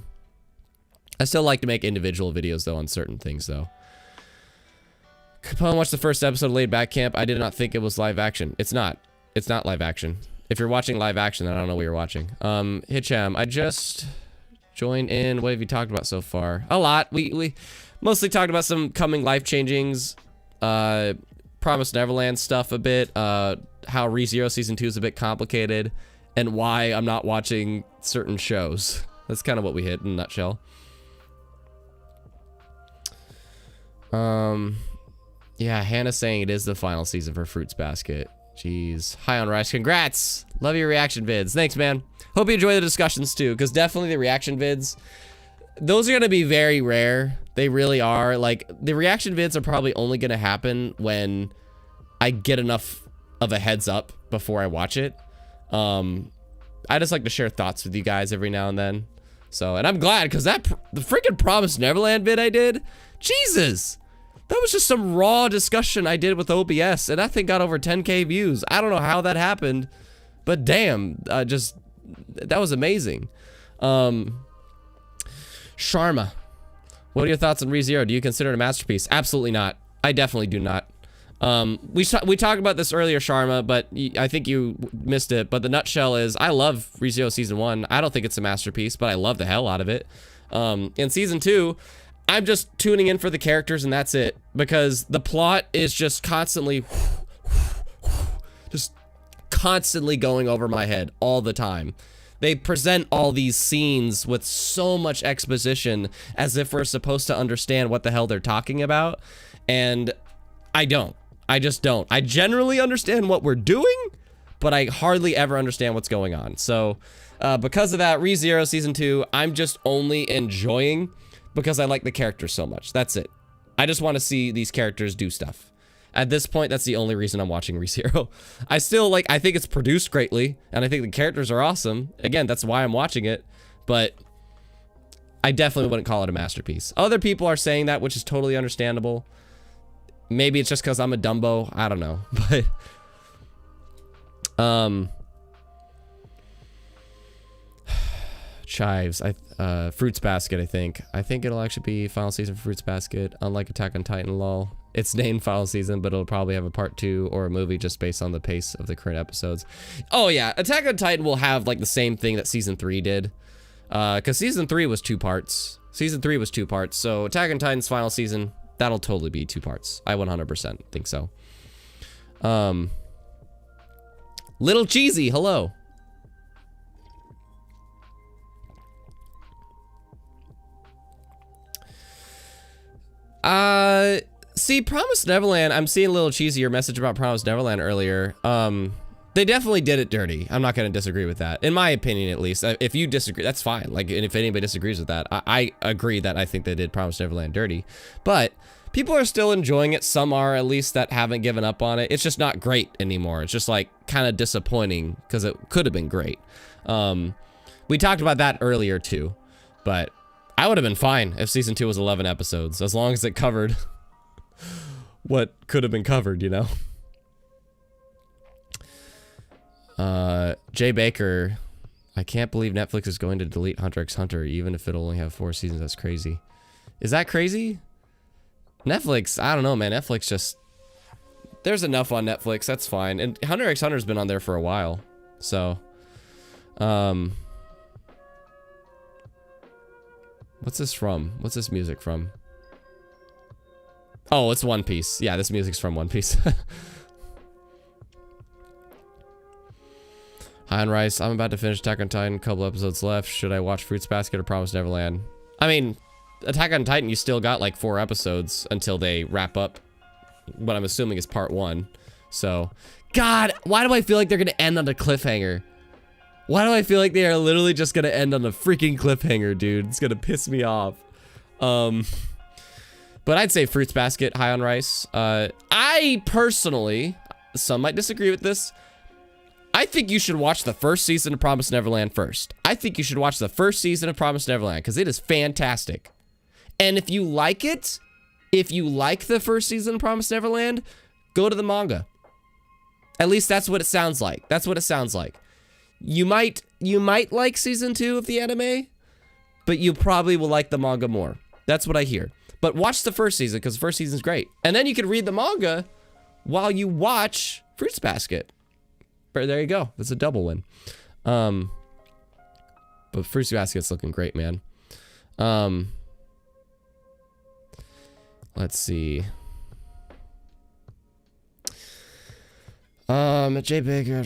still like to make individual videos though on certain things though. Capone watched the first episode of Laid Back Camp. I did not think it was live action. It's not. It's not live action. If you're watching live action, then I don't know what you're watching. Hitcham, I just joined in. What have you talked about so far? A lot. We mostly talked about some coming life changings. Promised Neverland stuff a bit. How ReZero Season 2 is a bit complicated. And why I'm not watching certain shows. That's kind of what we hit in a nutshell. Yeah, Hannah's saying it is the final season for Fruits Basket. Jeez. Hi on Rice. Congrats. Love your reaction vids. Thanks, man. Hope you enjoy the discussions too, because definitely the reaction vids, those are going to be very rare. They really are. Like, the reaction vids are probably only going to happen when I get enough of a heads up before I watch it. I just like to share thoughts with you guys every now and then. So, and I'm glad, because the freaking Promised Neverland vid I did, Jesus, that was just some raw discussion I did with OBS, and that thing got over 10K views. I don't know how that happened, but damn, that was amazing. Sharma, what are your thoughts on ReZero? Do you consider it a masterpiece? Absolutely not. I definitely do not. We talked about this earlier, Sharma, but I think you missed it. But the nutshell is, I love ReZero Season 1. I don't think it's a masterpiece, but I love the hell out of it. In Season 2, I'm just tuning in for the characters, and that's it. Because the plot is just constantly going over my head all the time. They present all these scenes with so much exposition as if we're supposed to understand what the hell they're talking about. And I don't. I just don't. I generally understand what we're doing, but I hardly ever understand what's going on. So, because of that, ReZero Season 2, I'm just only enjoying because I like the characters so much. That's it. I just want to see these characters do stuff. At this point, that's the only reason I'm watching ReZero. I think it's produced greatly, and I think the characters are awesome. Again, that's why I'm watching it, but I definitely wouldn't call it a masterpiece. Other people are saying that, which is totally understandable. Maybe it's just because I'm a Dumbo. I don't know. But Chives. Fruits Basket, I think. I think it'll actually be final season for Fruits Basket. Unlike Attack on Titan, lol. It's named final season, but it'll probably have a part 2 or a movie just based on the pace of the current episodes. Oh yeah, Attack on Titan will have like the same thing that season 3 did. Because season 3 was 2 parts. Season 3 was 2 parts. So Attack on Titan's final season, that'll totally be 2 parts. I 100% think so. Little Cheesy, hello. See, Promised Neverland, I'm seeing a little cheesy your message about Promised Neverland earlier. They definitely did it dirty. I'm not going to disagree with that. In my opinion, at least. If you disagree, that's fine. Like, and if anybody disagrees with that, I agree that I think they did Promised Neverland dirty. But people are still enjoying it. Some are, at least, that haven't given up on it. It's just not great anymore. It's just, like, kind of disappointing because it could have been great. We talked about that earlier, too. But I would have been fine if Season 2 was 11 episodes, as long as it covered what could have been covered, you know? Jay Baker, I can't believe Netflix is going to delete Hunter x Hunter, even if it'll only have 4 seasons. That's crazy. Is that crazy? Netflix, I don't know, man. Netflix just... There's enough on Netflix, that's fine. And Hunter x Hunter's been on there for a while, so... What's this from? What's this music from? Oh, it's One Piece. Yeah, this music's from One Piece. Hi on Rice. I'm about to finish Attack on Titan. Couple episodes left. Should I watch Fruits Basket or Promised Neverland? I mean, Attack on Titan, you still got like 4 episodes until they wrap up what I'm assuming is part 1. So, God, why do I feel like they're going to end on a cliffhanger? Why do I feel like they are literally just going to end on a freaking cliffhanger, dude? It's going to piss me off. But I'd say Fruits Basket, high on Rice. I personally, some might disagree with this, I think you should watch the first season of Promised Neverland first. I think you should watch the first season of Promised Neverland because it is fantastic. And if you like it, if you like the first season of Promised Neverland, go to the manga. At least that's what it sounds like. That's what it sounds like. You might like season 2 of the anime, but you probably will like the manga more. That's what I hear. But watch the first season because the first season's great. And then you can read the manga while you watch Fruits Basket. But there you go. That's a double win. But Fruits Basket's looking great, man. Let's see. Jay Baker.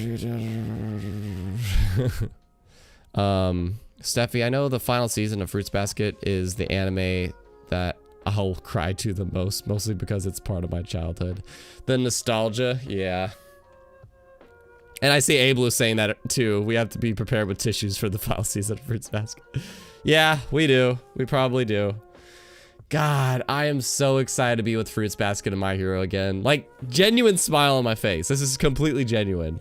Steffi, I know the final season of Fruits Basket is the anime that I'll cry to the most, mostly because it's part of my childhood. The nostalgia, yeah. And I see Ablu saying that too. We have to be prepared with tissues for the final season of Fruits Basket. Yeah, we do. We probably do. God, I am so excited to be with Fruits Basket and My Hero again. Like, genuine smile on my face. This is completely genuine.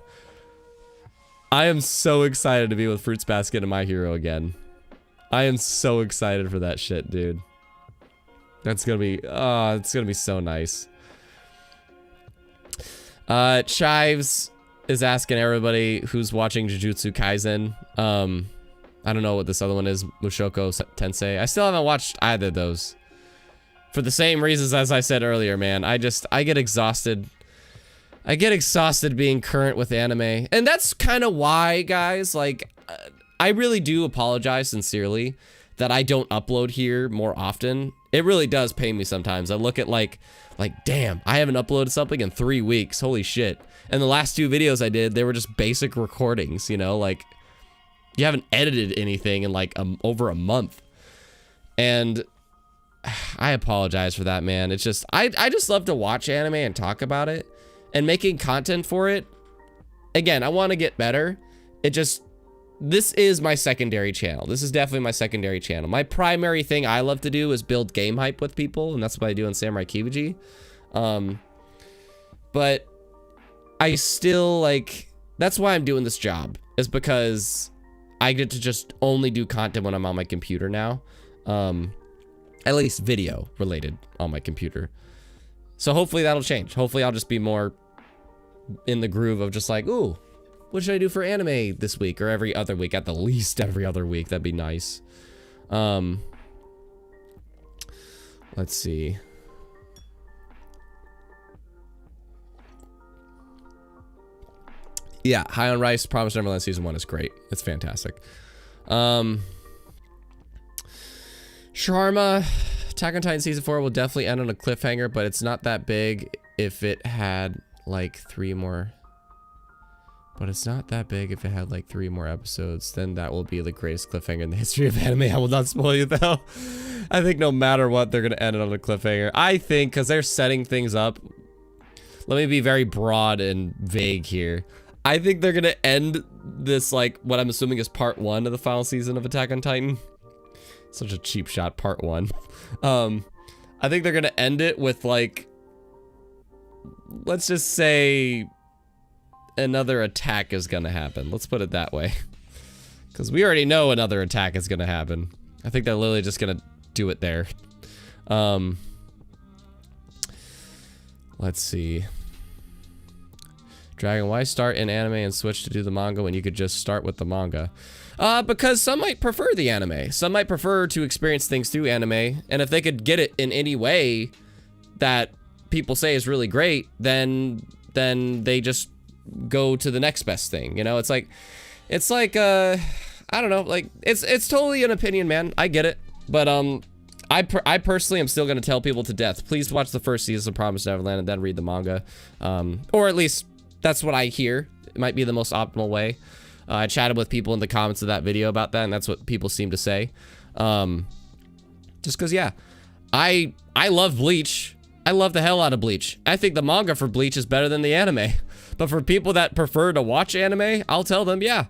I am so excited to be with Fruits Basket and My Hero again. I am so excited for that shit, dude. That's gonna be, it's gonna be so nice. Chives is asking everybody who's watching Jujutsu Kaisen. I don't know what this other one is, Mushoku Tensei. I still haven't watched either of those. For the same reasons as I said earlier, man. I get exhausted. I get exhausted being current with anime. And that's kind of why, guys, like, I really do apologize sincerely that I don't upload here more often. It really does pain me sometimes. I look at like, damn, I haven't uploaded something in 3 weeks. Holy shit. And the last 2 videos I did, they were just basic recordings, you know, like, you haven't edited anything in like over a month. And I apologize for that, man. It's just, I just love to watch anime and talk about it and making content for it. Again, I want to get better. This is my secondary channel. This is definitely my secondary channel. My primary thing I love to do is build game hype with people, and that's what I do in Samurai Kibuji. But I still, like, that's why I'm doing this job, is because I get to just only do content when I'm on my computer now. At least video related on my computer. So hopefully that'll change. Hopefully I'll just be more in the groove of just like, ooh, what should I do for anime this week or every other week? At the least every other week. That'd be nice. Let's see. Yeah, High on Rice, Promised Neverland Season 1 is great. It's fantastic. Sharma, Attack on Titan Season 4 will definitely end on a cliffhanger, but it's not that big if it had like 3 more. But it's not that big if it had like 3 more episodes. Then that will be the greatest cliffhanger in the history of anime. I will not spoil you though. I think no matter what, they're going to end it on a cliffhanger. I think because they're setting things up. Let me be very broad and vague here. I think they're going to end this, like, what I'm assuming is part 1 of the final season of Attack on Titan. Such a cheap shot, part 1. I think they're going to end it with, like, let's just say another attack is going to happen. Let's put it that way. Because we already know another attack is going to happen. I think they're literally just going to do it there. Let's see. Dragon, why start in anime and switch to do the manga when you could just start with the manga? Because some might prefer the anime. Some might prefer to experience things through anime. And if they could get it in any way that people say is really great, then they just go to the next best thing. You know, it's like, I don't know, like, it's totally an opinion, man. I get it. But, I personally am still going to tell people to death, please watch the first season of Promised Neverland and then read the manga. Or at least that's what I hear. It might be the most optimal way. I chatted with people in the comments of that video about that, and that's what people seem to say. Just because, yeah, I love Bleach. I love the hell out of Bleach. I think the manga for Bleach is better than the anime. But for people that prefer to watch anime, I'll tell them, yeah,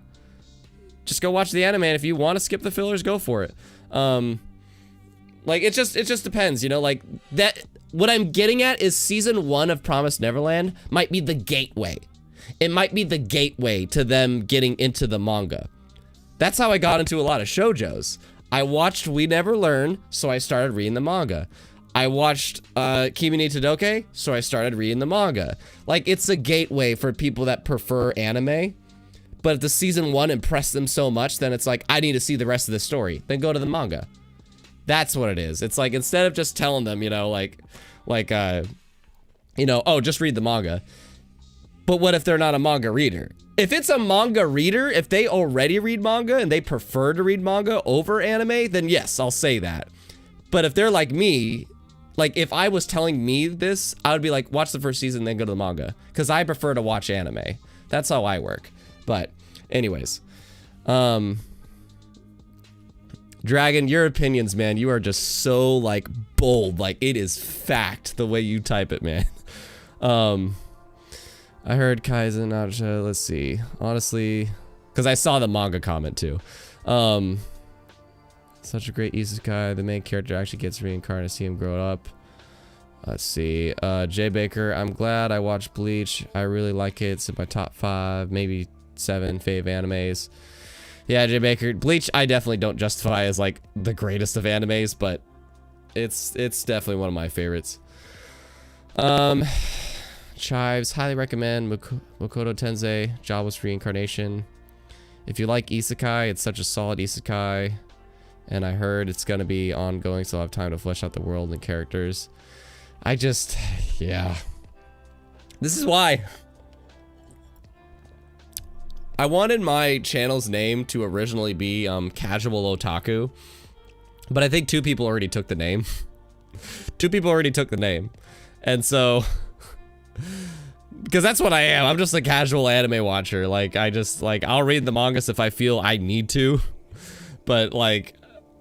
just go watch the anime, and if you want to skip the fillers, go for it. Like, it just depends, you know, like, that, what I'm getting at is season 1 of Promised Neverland might be the gateway. It might be the gateway to them getting into the manga. That's how I got into a lot of shoujos. I watched We Never Learn, so I started reading the manga. I watched Kimi ni Todoke, so I started reading the manga. Like, it's a gateway for people that prefer anime. But if the season 1 impressed them so much, then it's like, I need to see the rest of the story. Then go to the manga. That's what it is. It's like, instead of just telling them, you know, you know, oh, just read the manga. But what if they're not a manga reader? If it's a manga reader, if they already read manga and they prefer to read manga over anime, then yes, I'll say that. But if they're like me, like, if I was telling me this, I would be like, watch the first season, then go to the manga. Because I prefer to watch anime. That's how I work. But anyways. Dragon, Dragon, your opinions, man, you are just so, like, bold. Like, it is fact the way you type it, man. I heard Kaizen, let's see. Honestly, because I saw the manga comment, too. Such a great isekai. The main character actually gets reincarnated to see him grow up. Let's see. Jay Baker, I'm glad I watched Bleach. I really like it. It's in my top 5, maybe 7 fave animes. Yeah, Jay Baker. Bleach, I definitely don't justify as, like, the greatest of animes, but it's definitely one of my favorites. Chives, highly recommend Makoto Tensei, Jobless Reincarnation. If you like isekai, it's such a solid isekai. And I heard it's gonna be ongoing, so I'll have time to flesh out the world and characters. Yeah. This is why. I wanted my channel's name to originally be Casual Otaku, but I think 2 people already took the name. 2 people already took the name. And so, because that's what I am. I'm just a casual anime watcher. Like, I'll read the mangas if I feel I need to, but like,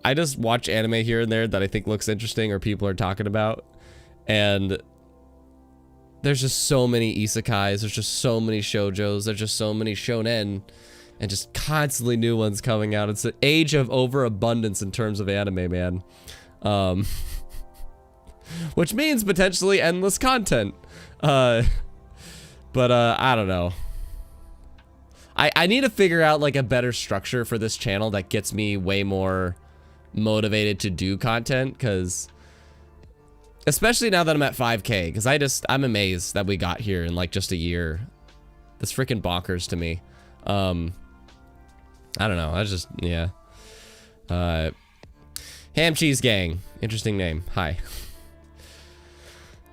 I just watch anime here and there that I think looks interesting or people are talking about. And there's just so many isekais, there's just so many shoujos, there's just so many shonen, and just constantly new ones coming out. It's an age of overabundance in terms of anime, man. Which means potentially endless content. But I don't know. I need to figure out like a better structure for this channel that gets me way more motivated to do content, because especially now that I'm at 5K, because I'm amazed that we got here in like just a year. That's freaking bonkers to me. I don't know. Yeah. Ham Cheese Gang. Interesting name. Hi.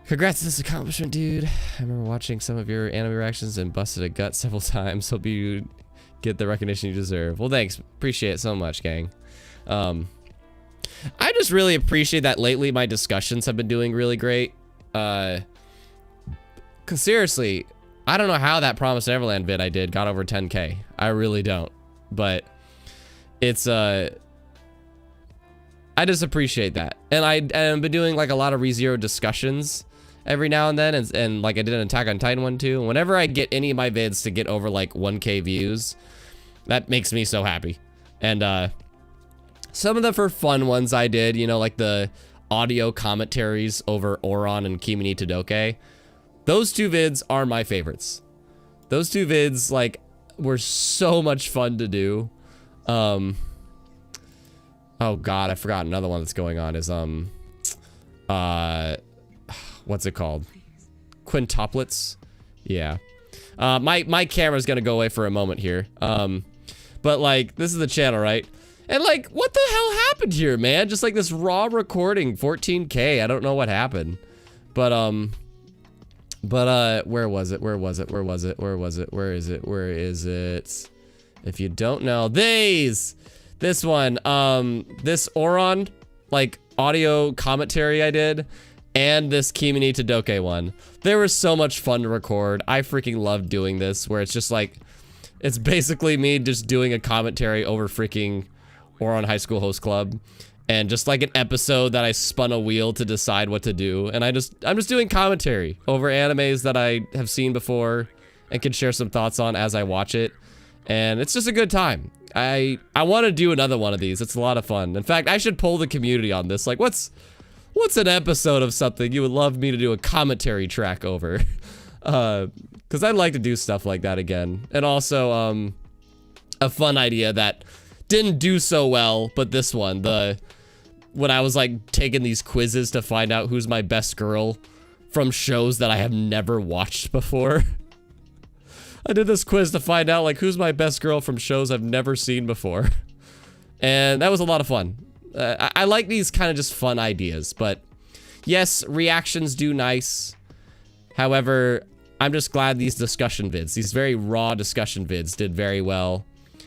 Congrats on this accomplishment, dude. I remember watching some of your anime reactions and busted a gut several times. Hope you get the recognition you deserve. Well, thanks. Appreciate it so much, gang. I just really appreciate that lately my discussions have been doing really great. Cause seriously, I don't know how that Promised Neverland vid I did got over 10K. I really don't. But it's I just appreciate that. And I've been doing like a lot of ReZero discussions every now and then, and like I did an Attack on Titan one too. Whenever I get any of my vids to get over like 1K views, that makes me so happy. And some of the for fun ones I did, you know, like the audio commentaries over Oron and Kimi ni Todoke. Those 2 vids are my favorites. Those 2 vids, like, were so much fun to do. Oh god, I forgot another one that's going on is, what's it called? Quintuplets? Yeah. My camera's gonna go away for a moment here. But, like, this is the channel, right? And like, what the hell happened here, man? Just like this raw recording, 14K. I don't know what happened. But where was it? Where is it? If you don't know, this one, this Oron, like, audio commentary I did, and this Kimi ni Todoke one. They were so much fun to record. I freaking love doing this, where it's just like, it's basically me just doing a commentary over freaking Oron High School Host Club, and just like an episode that I spun a wheel to decide what to do, and I'm just doing commentary over animes that I have seen before and can share some thoughts on as I watch it, and it's just a good time. I want to do another one of these. It's a lot of fun. In fact, I should poll the community on this. Like, what's an episode of something you would love me to do a commentary track over? Because I'd like to do stuff like that again. And also, a fun idea that didn't do so well, but this one, when I was like taking these quizzes to find out who's my best girl from shows that I have never watched before. I did this quiz to find out like who's my best girl from shows I've never seen before. And that was a lot of fun. I like these kind of just fun ideas, but yes, reactions do nice. However, I'm just glad these discussion vids, these very raw discussion vids did very well.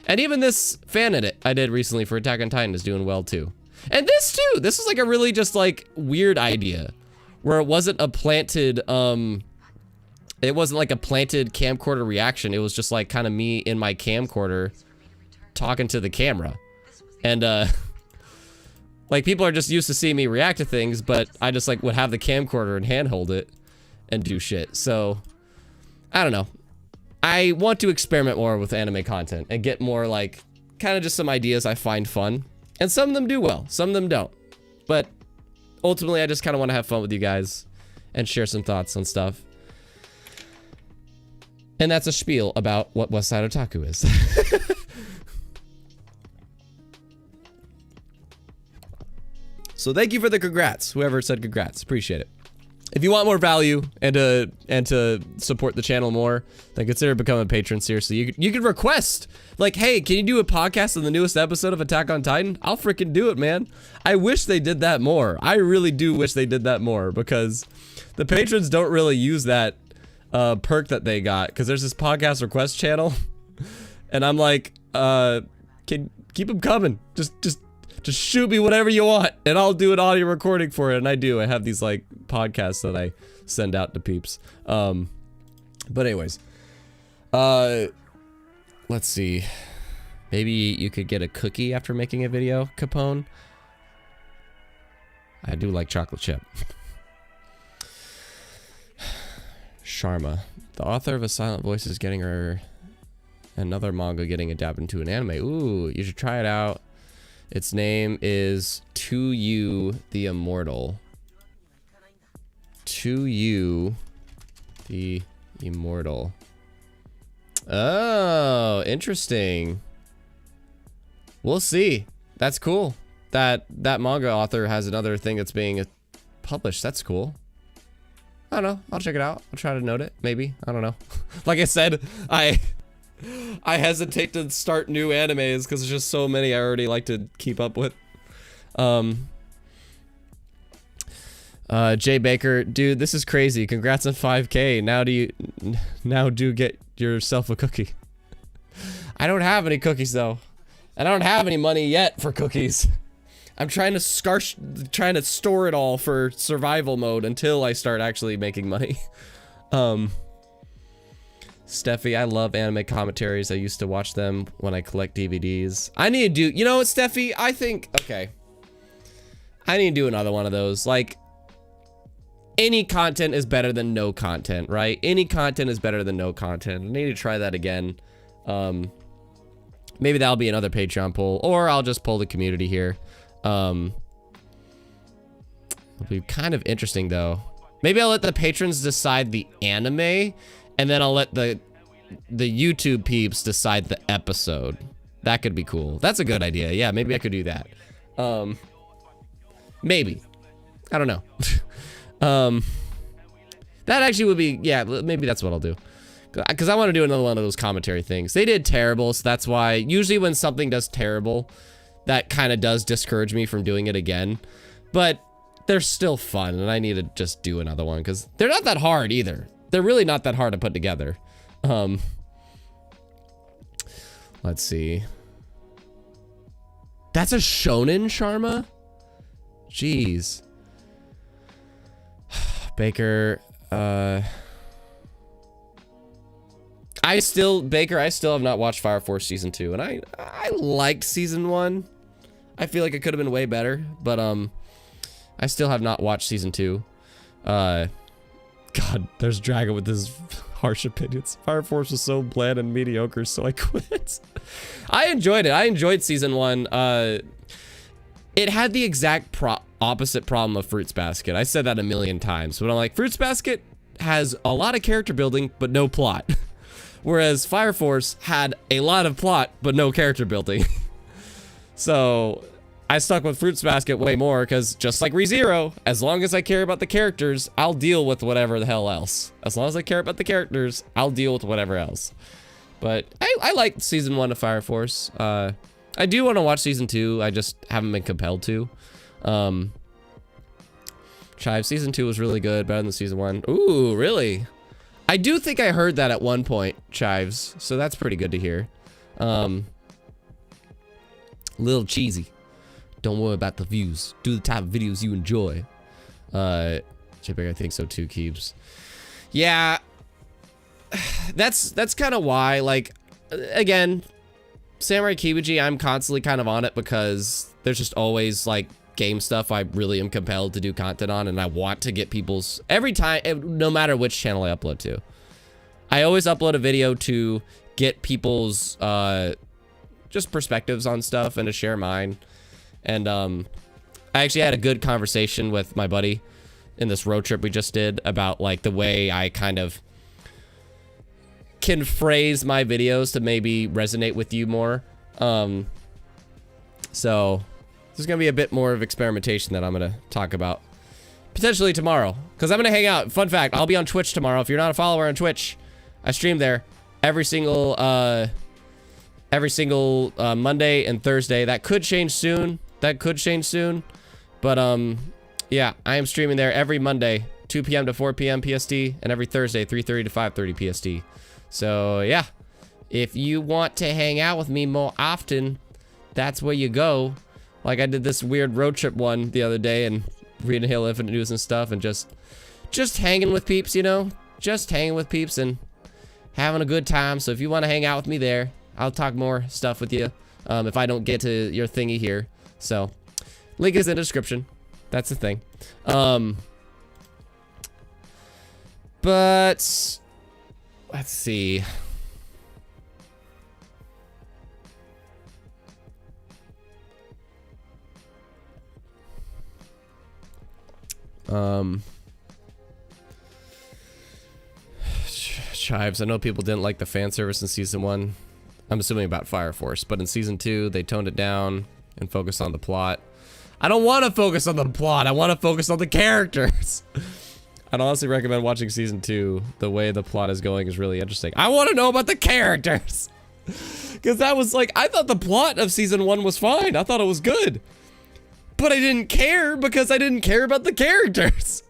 And even this fan edit I did recently for Attack on Titan is doing well too. And this too, this was like a really just like weird idea where it wasn't a planted, it wasn't like a planted camcorder reaction. It was just like kind of me in my camcorder talking to the camera. And Like, people are just used to seeing me react to things, but I just, like, would have the camcorder and handhold it and do shit. So, I don't know. I want to experiment more with anime content and get more, like, kind of just some ideas I find fun. And some of them do well, some of them don't. But ultimately, I just kind of want to have fun with you guys and share some thoughts on stuff. And that's a spiel about what Westside Otaku is. So thank you for the congrats. Whoever said congrats, appreciate it. If you want more value and to support the channel more, then consider becoming a patron. Seriously, you could request, like, hey, can you do a podcast on the newest episode of Attack on Titan? I'll freaking do it, man. I wish they did that more. I really do wish they did that more, because the patrons don't really use that perk that they got, because there's this podcast request channel, and I'm like, can keep them coming. Just shoot me whatever you want, and I'll do an audio recording for it. And I do. I have these, like, podcasts that I send out to peeps. But anyways, let's see. Maybe you could get a cookie after making a video, Capone. I do like chocolate chip. Sharma, the author of A Silent Voice, is getting her another manga getting adapted into an anime. Ooh, you should try it out. Its name is To You the Immortal. To You the Immortal. Oh, interesting. We'll see. That's cool. That manga author has another thing that's being published. That's cool. I don't know. I'll check it out. I'll try to note it. Maybe. I don't know. Like I said, I hesitate to start new animes because there's just so many I already like to keep up with. Jay Baker, dude, this is crazy. Congrats on 5K. Now do get yourself a cookie. I don't have any cookies though. And I don't have any money yet for cookies. I'm trying to store it all for survival mode until I start actually making money. Steffi, I love anime commentaries. I used to watch them when I collect DVDs. I need to do, you know what, Steffi? I think, okay. I need to do another one of those. Like, any content is better than no content, right? Any content is better than no content. I need to try that again. Maybe that'll be another Patreon poll, or I'll just poll the community here. It'll be kind of interesting though. Maybe I'll let the patrons decide the anime, and then I'll let the YouTube peeps decide the episode. That could be cool. That's a good idea. Yeah, maybe I could do that. Maybe. I don't know. That actually would be, yeah, maybe that's what I'll do. Because I want to do another one of those commentary things. They did terrible, so that's why usually when something does terrible, that kind of does discourage me from doing it again. But they're still fun, and I need to just do another one because they're not that hard either. They're really not that hard to put together. Let's see. That's a shonen, Sharma? Jeez. Baker, I still have not watched Fire Force Season 2, and I liked Season 1. I feel like it could have been way better, but I still have not watched Season 2. God, there's Dragon with his harsh opinions. Fire Force was so bland and mediocre, so I quit. I enjoyed it. I enjoyed Season 1. It had the exact opposite problem of Fruits Basket. I said that a million times, but I'm like, Fruits Basket has a lot of character building, but no plot. Whereas Fire Force had a lot of plot, but no character building. So I stuck with Fruits Basket way more because just like ReZero, as long as I care about the characters, I'll deal with whatever the hell else. As long as I care about the characters, I'll deal with whatever else. But I liked Season 1 of Fire Force. I do want to watch Season 2. I just haven't been compelled to. Chive, Season 2 was really good, better than Season 1. Ooh, really? I do think I heard that at one point, Chives, so that's pretty good to hear. Little cheesy. Don't worry about the views. Do the type of videos you enjoy. Chippick, I think so too, Keeps. Yeah, that's kind of why, like, again, Samurai Kibuji, I'm constantly kind of on it because there's just always, like, game stuff I really am compelled to do content on, and I want to get people's every time, no matter which channel I upload to. I always upload a video to get people's just perspectives on stuff and to share mine. And I actually had a good conversation with my buddy in this road trip we just did about like the way I kind of can phrase my videos to maybe resonate with you more. So there's gonna be a bit more of experimentation that I'm gonna talk about potentially tomorrow, because I'm gonna hang out. Fun fact, I'll be on Twitch tomorrow. If you're not a follower on Twitch, I stream there every single Monday and Thursday. That could change soon. But yeah, I am streaming there every Monday, 2 p.m. to 4 p.m. PST, and every Thursday, 3:30 to 5:30 PST. So yeah, if you want to hang out with me more often, that's where you go. Like I did this weird road trip one the other day and reading Halo Infinite news and stuff, and just hanging with peeps, you know, just hanging with peeps and having a good time. So if you want to hang out with me there, I'll talk more stuff with you if I don't get to your thingy here. So link is in the description. That's the thing. But let's see. Chives, I know people didn't like the fan service in season 1. I'm assuming about Fire Force, but in season 2 they toned it down and focused on the plot. I don't want to focus on the plot. I want to focus on the characters. I'd honestly recommend watching season 2. The way the plot is going is really interesting. I want to know about the characters. Because that was like, I thought the plot of season 1 was fine. I thought it was good. But I didn't care because I didn't care about the characters.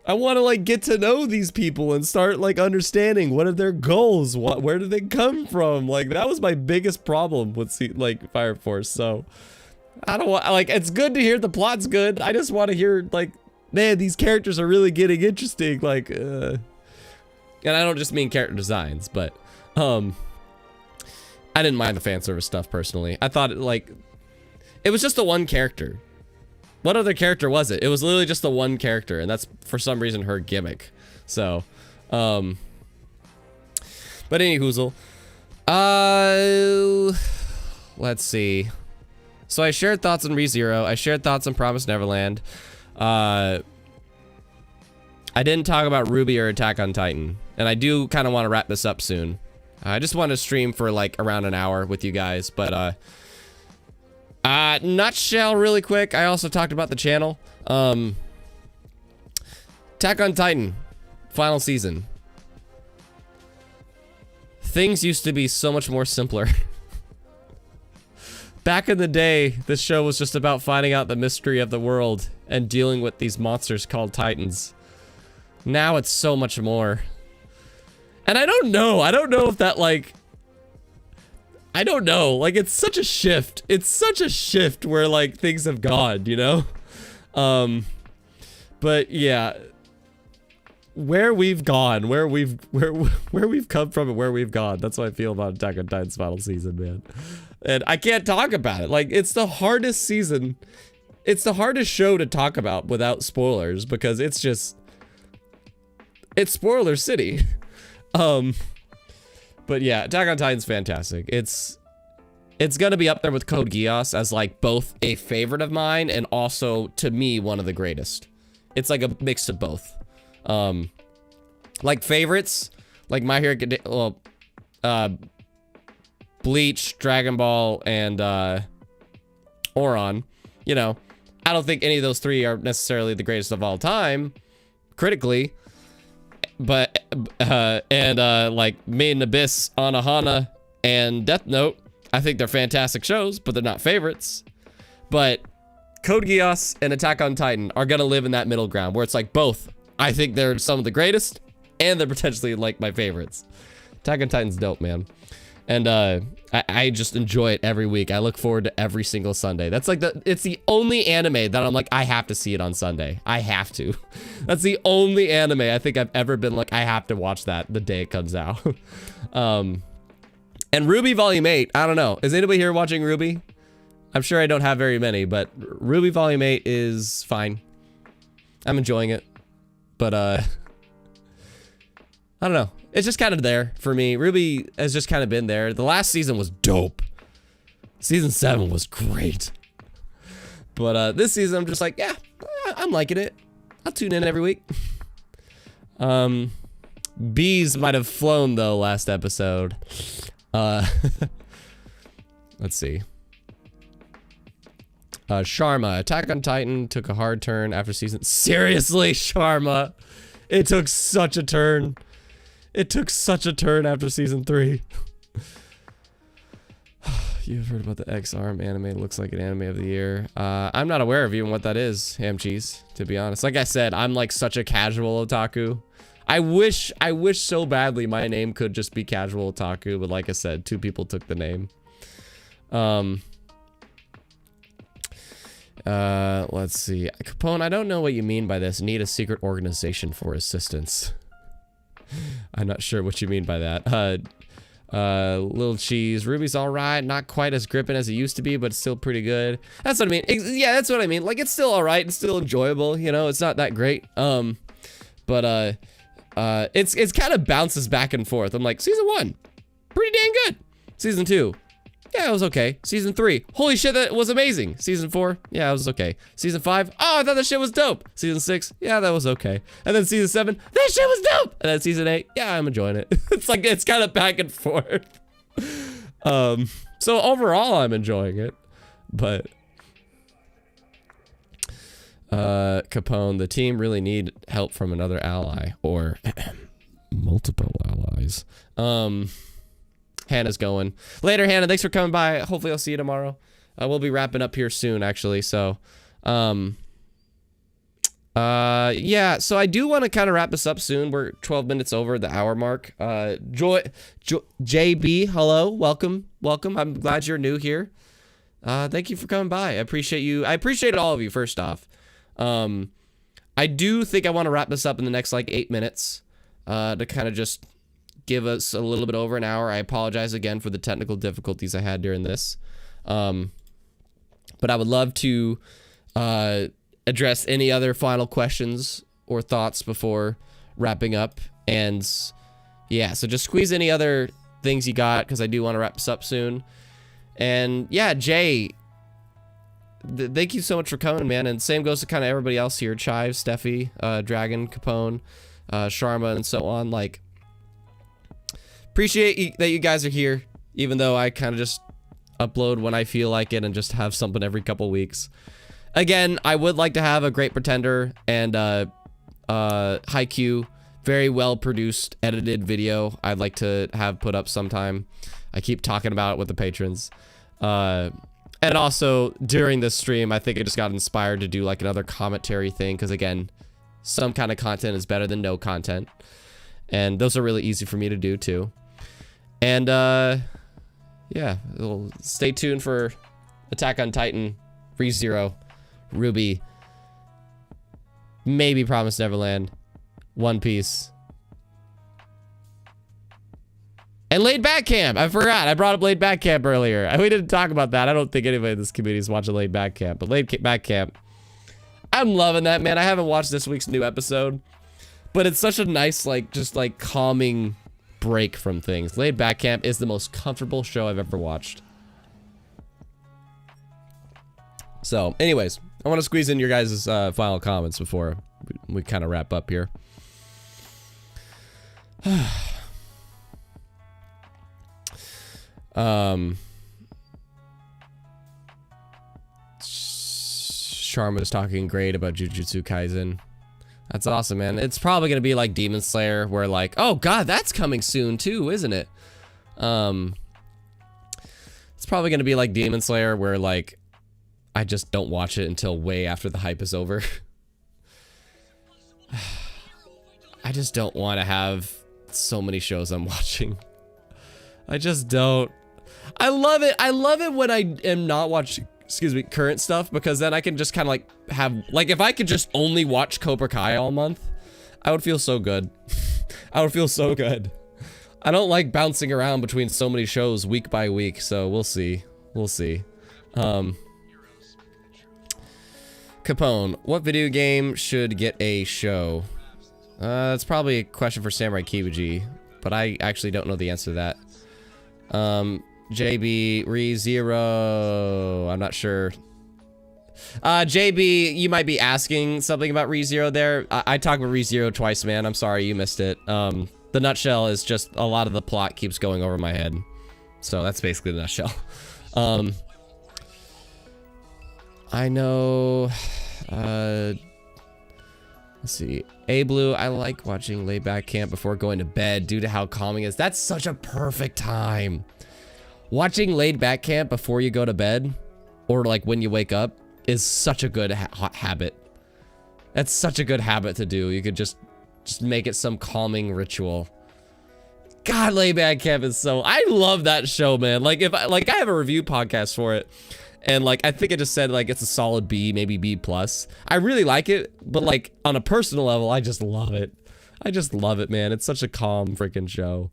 I want to like get to know these people and start like understanding what are their goals, where do they come from. Like that was my biggest problem with like Fire Force. So I don't want, like, it's good to hear the plot's good. I just want to hear like, man, these characters are really getting interesting. Like, and I don't just mean character designs, but I didn't mind the fan service stuff personally. I thought it was just the one character. What other character was it? It was literally just the one character, and that's for some reason her gimmick. So, but any hoozle. Let's see. So I shared thoughts on ReZero. I shared thoughts on Promised Neverland. I didn't talk about RWBY or Attack on Titan, and I do kind of want to wrap this up soon. I just want to stream for like around an hour with you guys, but nutshell really quick. I also talked about the channel. Attack on Titan, final season. Things used to be so much more simpler. Back in the day, this show was just about finding out the mystery of the world and dealing with these monsters called Titans. Now it's so much more. And I don't know if that like, I don't know, like it's such a shift. It's such a shift where like things have gone, you know? But yeah, where we've gone, where we've come from and where we've gone. That's how I feel about Attack on Titan's final season, man. And I can't talk about it. Like, it's the hardest season. It's the hardest show to talk about without spoilers because it's just, it's spoiler city. But yeah, Attack on Titan's fantastic. It's gonna be up there with Code Geass as like both a favorite of mine and also to me one of the greatest. It's like a mix of both. Like favorites, like My Hero Academia, Bleach, Dragon Ball, and Oron. You know, I don't think any of those three are necessarily the greatest of all time, critically. But like Made in Abyss, Anohana, and Death Note, I think they're fantastic shows, but they're not favorites. But Code Geass and Attack on Titan are gonna live in that middle ground where it's like both. I think they're some of the greatest, and they're potentially like my favorites. Attack on Titan's dope, man. And I just enjoy it every week. I look forward to every single Sunday. That's like it's the only anime that I'm like, I have to see it on Sunday. I have to. That's the only anime I think I've ever been like, I have to watch that the day it comes out. And RWBY Volume 8, I don't know. Is anybody here watching RWBY? I'm sure I don't have very many, but RWBY Volume 8 is fine. I'm enjoying it. But, I don't know. It's just kind of there for me. RWBY has just kind of been there. The last season was dope. Season 7 was great. But, this season, I'm just like, yeah, I'm liking it. I'll tune in every week. Bees might have flown, though, last episode. Let's see. Sharma, Attack on Titan took a hard turn after season... Seriously, Sharma! It took such a turn. It took such a turn after season 3. You've heard about the X-Arm anime. It looks like an anime of the year. I'm not aware of even what that is, ham cheese, to be honest. Like I said, I'm like such a casual otaku. I wish so badly my name could just be casual otaku, but like I said, 2 people took the name. Let's see. Capone, I don't know what you mean by this. Need a secret organization for assistance. I'm not sure what you mean by that. Little cheese. RWBY's alright. Not quite as gripping as it used to be, but still pretty good. That's what I mean. Yeah, that's what I mean. Like, it's still alright. It's still enjoyable. You know, it's not that great. But it's kind of bounces back and forth. I'm like, season 1, pretty dang good. Season 2, yeah, it was okay. Season 3, holy shit, that was amazing. Season 4, yeah, it was okay. Season 5, oh, I thought that shit was dope. Season 6, yeah, that was okay. And then season 7, that shit was dope. And then season 8, yeah, I'm enjoying it. It's like, it's kind of back and forth. So overall, I'm enjoying it. But, Capone, the team really need help from another ally. Or multiple allies. Hannah's going. Later, Hannah. Thanks for coming by. Hopefully, I'll see you tomorrow. We'll be wrapping up here soon, actually. So, yeah. So I do want to kind of wrap this up soon. We're 12 minutes over the hour mark. JB, hello, welcome. I'm glad you're new here. Thank you for coming by. I appreciate you. I appreciate all of you. First off, I do think I want to wrap this up in the next like 8 minutes. To kind of just give us a little bit over an hour. I apologize again for the technical difficulties I had during this. But I would love to address any other final questions or thoughts before wrapping up. And yeah, so just squeeze any other things you got, because I do want to wrap this up soon. And yeah, Jay, thank you so much for coming, man. And same goes to kind of everybody else here. Chive, Steffi, Dragon, Capone, Sharma, and so on. Like, appreciate that you guys are here, even though I kind of just upload when I feel like it and just have something every couple weeks. Again, I would like to have a Great Pretender and Haikyuu, very well produced, edited video I'd like to have put up sometime. I keep talking about it with the patrons. And also, during this stream, I think I just got inspired to do like another commentary thing, because again, some kind of content is better than no content. And those are really easy for me to do too. And yeah, stay tuned for Attack on Titan, ReZero, RWBY, maybe Promised Neverland, One Piece, and Laid Back Camp. I forgot. I brought up Laid Back Camp earlier. We didn't talk about that. I don't think anybody in this community is watching Laid Back Camp, but Laid Back Camp, I'm loving that, man. I haven't watched this week's new episode, but it's such a nice, like, just like calming break from things. Laid Back Camp is the most comfortable show I've ever watched. So, anyways, I want to squeeze in your guys' final comments before we kind of wrap up here. Sharma's talking great about Jujutsu Kaisen. That's awesome, man. It's probably gonna be like Demon Slayer, where like, oh god, that's coming soon too, isn't it? It's probably gonna be like Demon Slayer, where like I just don't watch it until way after the hype is over. I just don't want to have so many shows I'm watching. I just don't. I love it. I love it when I am not watching, excuse me, current stuff, because then I can just kind of like have, like, if I could just only watch Cobra Kai all month, I would feel so good. I would feel so good. I don't like bouncing around between so many shows week by week, so we'll see. We'll see. Capone, what video game should get a show? That's probably a question for Samurai Kibuji, but I actually don't know the answer to that. JB, ReZero, I'm not sure. JB, you might be asking something about ReZero there. I talked about ReZero twice, man. I'm sorry you missed it. The nutshell is just a lot of the plot keeps going over my head. So that's basically the nutshell. I know, let's see. A Blue, I like watching Laid Back Camp before going to bed due to how calming it is. That's such a perfect time. Watching Laid Back Camp before you go to bed, or like when you wake up, is such a good habit. That's such a good habit to do. You could just make it some calming ritual. God, Laid Back Camp is so, I love that show, man. Like if I have a review podcast for it, and like I think I just said like it's a solid B, maybe B+. I really like it, but like on a personal level, I just love it. I just love it, man. It's such a calm freaking show.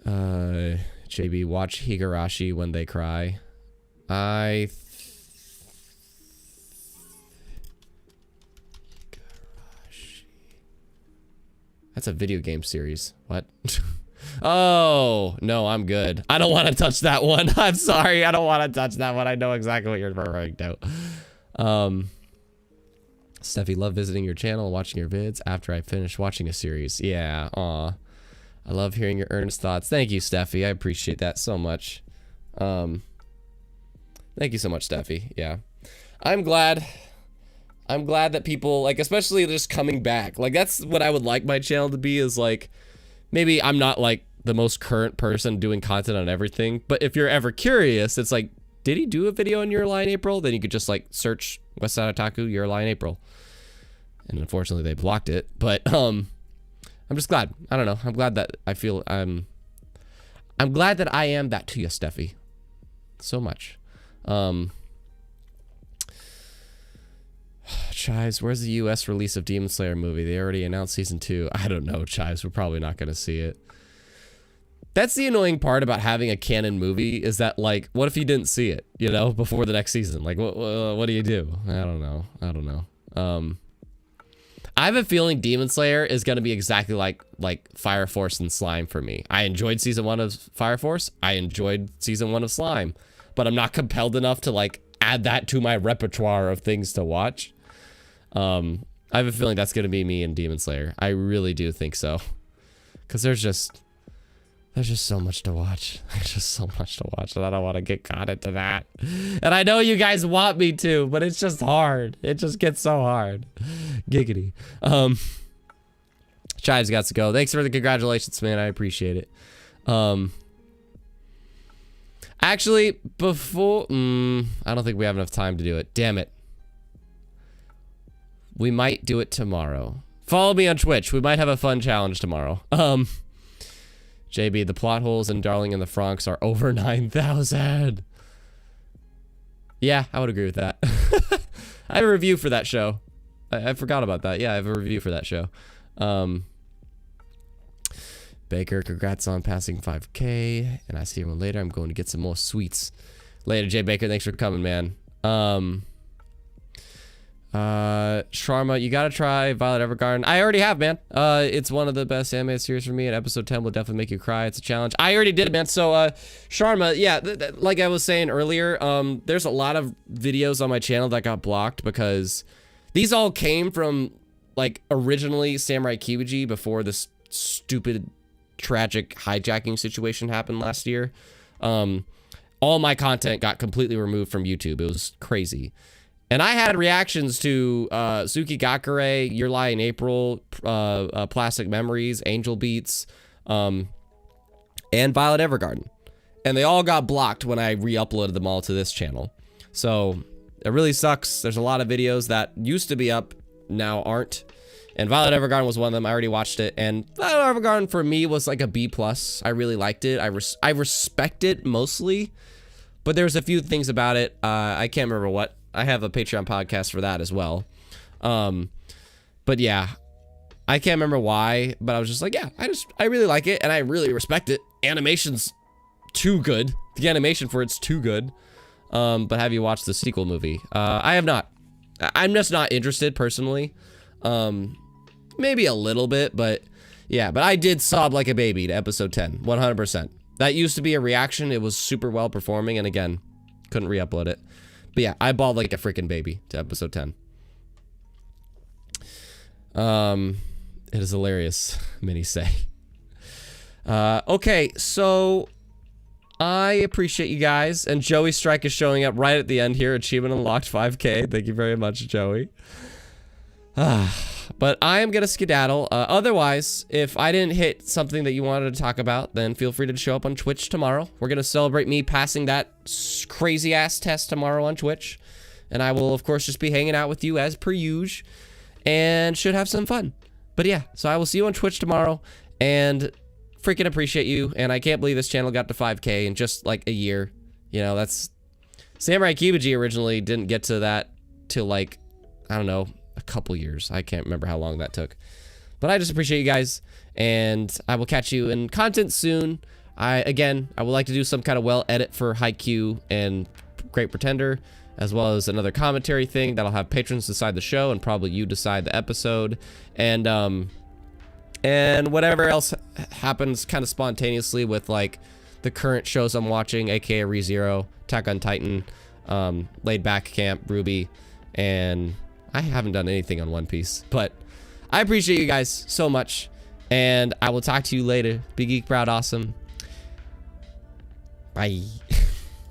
JB, watch Higurashi when they cry. That's a video game series. What? Oh, no, I'm good. I don't want to touch that one. I'm sorry. I don't want to touch that one. I know exactly what you're referring to. Steffi, love visiting your channel and watching your vids after I finish watching a series. Yeah, aw. I love hearing your earnest thoughts. Thank you, Steffi. I appreciate that so much. Thank you so much, Steffi. Yeah. I'm glad that people, like, especially just coming back. Like, that's what I would like my channel to be, is like, maybe I'm not like the most current person doing content on everything, but if you're ever curious, it's like, did he do a video on Your Lie in April? Then you could just like search Westside Otaku, Your Lie in April. And unfortunately they blocked it, but I'm just glad. I don't know. I'm glad that I feel I'm glad that I am that to you, Steffi. So much. Chives, where's the US release of Demon Slayer movie? They already announced season 2. I don't know, Chives. We're probably not going to see it. That's the annoying part about having a canon movie, is that, like, what if you didn't see it, you know, before the next season? Like, what do you do? I don't know. I have a feeling Demon Slayer is going to be exactly like Fire Force and Slime for me. I enjoyed season 1 of Fire Force. I enjoyed season 1 of Slime, but I'm not compelled enough to, like, add that to my repertoire of things to watch. I have a feeling that's going to be me and Demon Slayer. I really do think so. Because there's just so much to watch. There's just so much to watch, and I don't want to get caught into that. And I know you guys want me to, but it's just hard. It just gets so hard. Giggity. Chives got to go. Thanks for the congratulations, man. I appreciate it. Actually, before... I don't think we have enough time to do it. Damn it. We might do it tomorrow. Follow me on Twitch. We might have a fun challenge tomorrow. JB, the plot holes in Darling in the Franxx are over 9,000. Yeah, I would agree with that. I have a review for that show. I forgot about that. Yeah, I have a review for that show. Baker, congrats on passing 5K. And I see everyone later. I'm going to get some more sweets. Later, Jay Baker. Thanks for coming, man. Sharma, you gotta try Violet Evergarden. I already have, man. It's one of the best anime series for me, and episode 10 will definitely make you cry. It's a challenge. I already did it, man. So, Sharma, yeah, like I was saying earlier, there's a lot of videos on my channel that got blocked because these all came from, like, originally Samurai Kibuji before this stupid, tragic hijacking situation happened last year. All my content got completely removed from YouTube. It was crazy. And I had reactions to Tsuki Gakure, Your Lie in April, Plastic Memories, Angel Beats, and Violet Evergarden. And they all got blocked when I re-uploaded them all to this channel. So it really sucks. There's a lot of videos that used to be up, now aren't. And Violet Evergarden was one of them. I already watched it. And Violet Evergarden for me was like a B+. I really liked it. I respect it mostly. But there's a few things about it. I can't remember what. I have a Patreon podcast for that as well. But yeah, I can't remember why, but I was just like, yeah, I really like it and I really respect it. Animation's too good. The animation for it's too good. But have you watched the sequel movie? I have not. I'm just not interested personally. Maybe a little bit, but yeah. But I did sob like a baby to episode 10, 100%. That used to be a reaction. It was super well performing, and again, couldn't re-upload it. But yeah, I bawled like a freaking baby to episode 10. It is hilarious, many say. Okay, so I appreciate you guys, and Joey Strike is showing up right at the end here. Achievement unlocked 5K. Thank you very much, Joey. But I am gonna skedaddle. Otherwise, if I didn't hit something that you wanted to talk about, then feel free to show up on Twitch tomorrow. We're gonna celebrate me passing that crazy ass test tomorrow on Twitch, and I will of course just be hanging out with you as per usual, and should have some fun. But yeah, so I will see you on Twitch tomorrow, and freaking appreciate you. And I can't believe this channel got to 5K in just like a year. You know, that's Samurai Kibaji originally didn't get to that till like, I don't know, a couple years. I can't remember how long that took. But I just appreciate you guys, and I will catch you in content soon. I would like to do some kind of well edit for Haikyuu and Great Pretender, as well as another commentary thing that'll have patrons decide the show, and probably you decide the episode, and whatever else happens kind of spontaneously with like the current shows I'm watching, aka ReZero, Attack on Titan, Laid Back Camp, RWBY, and I haven't done anything on One Piece. But I appreciate you guys so much, and I will talk to you later. Be geek, proud, awesome. Bye.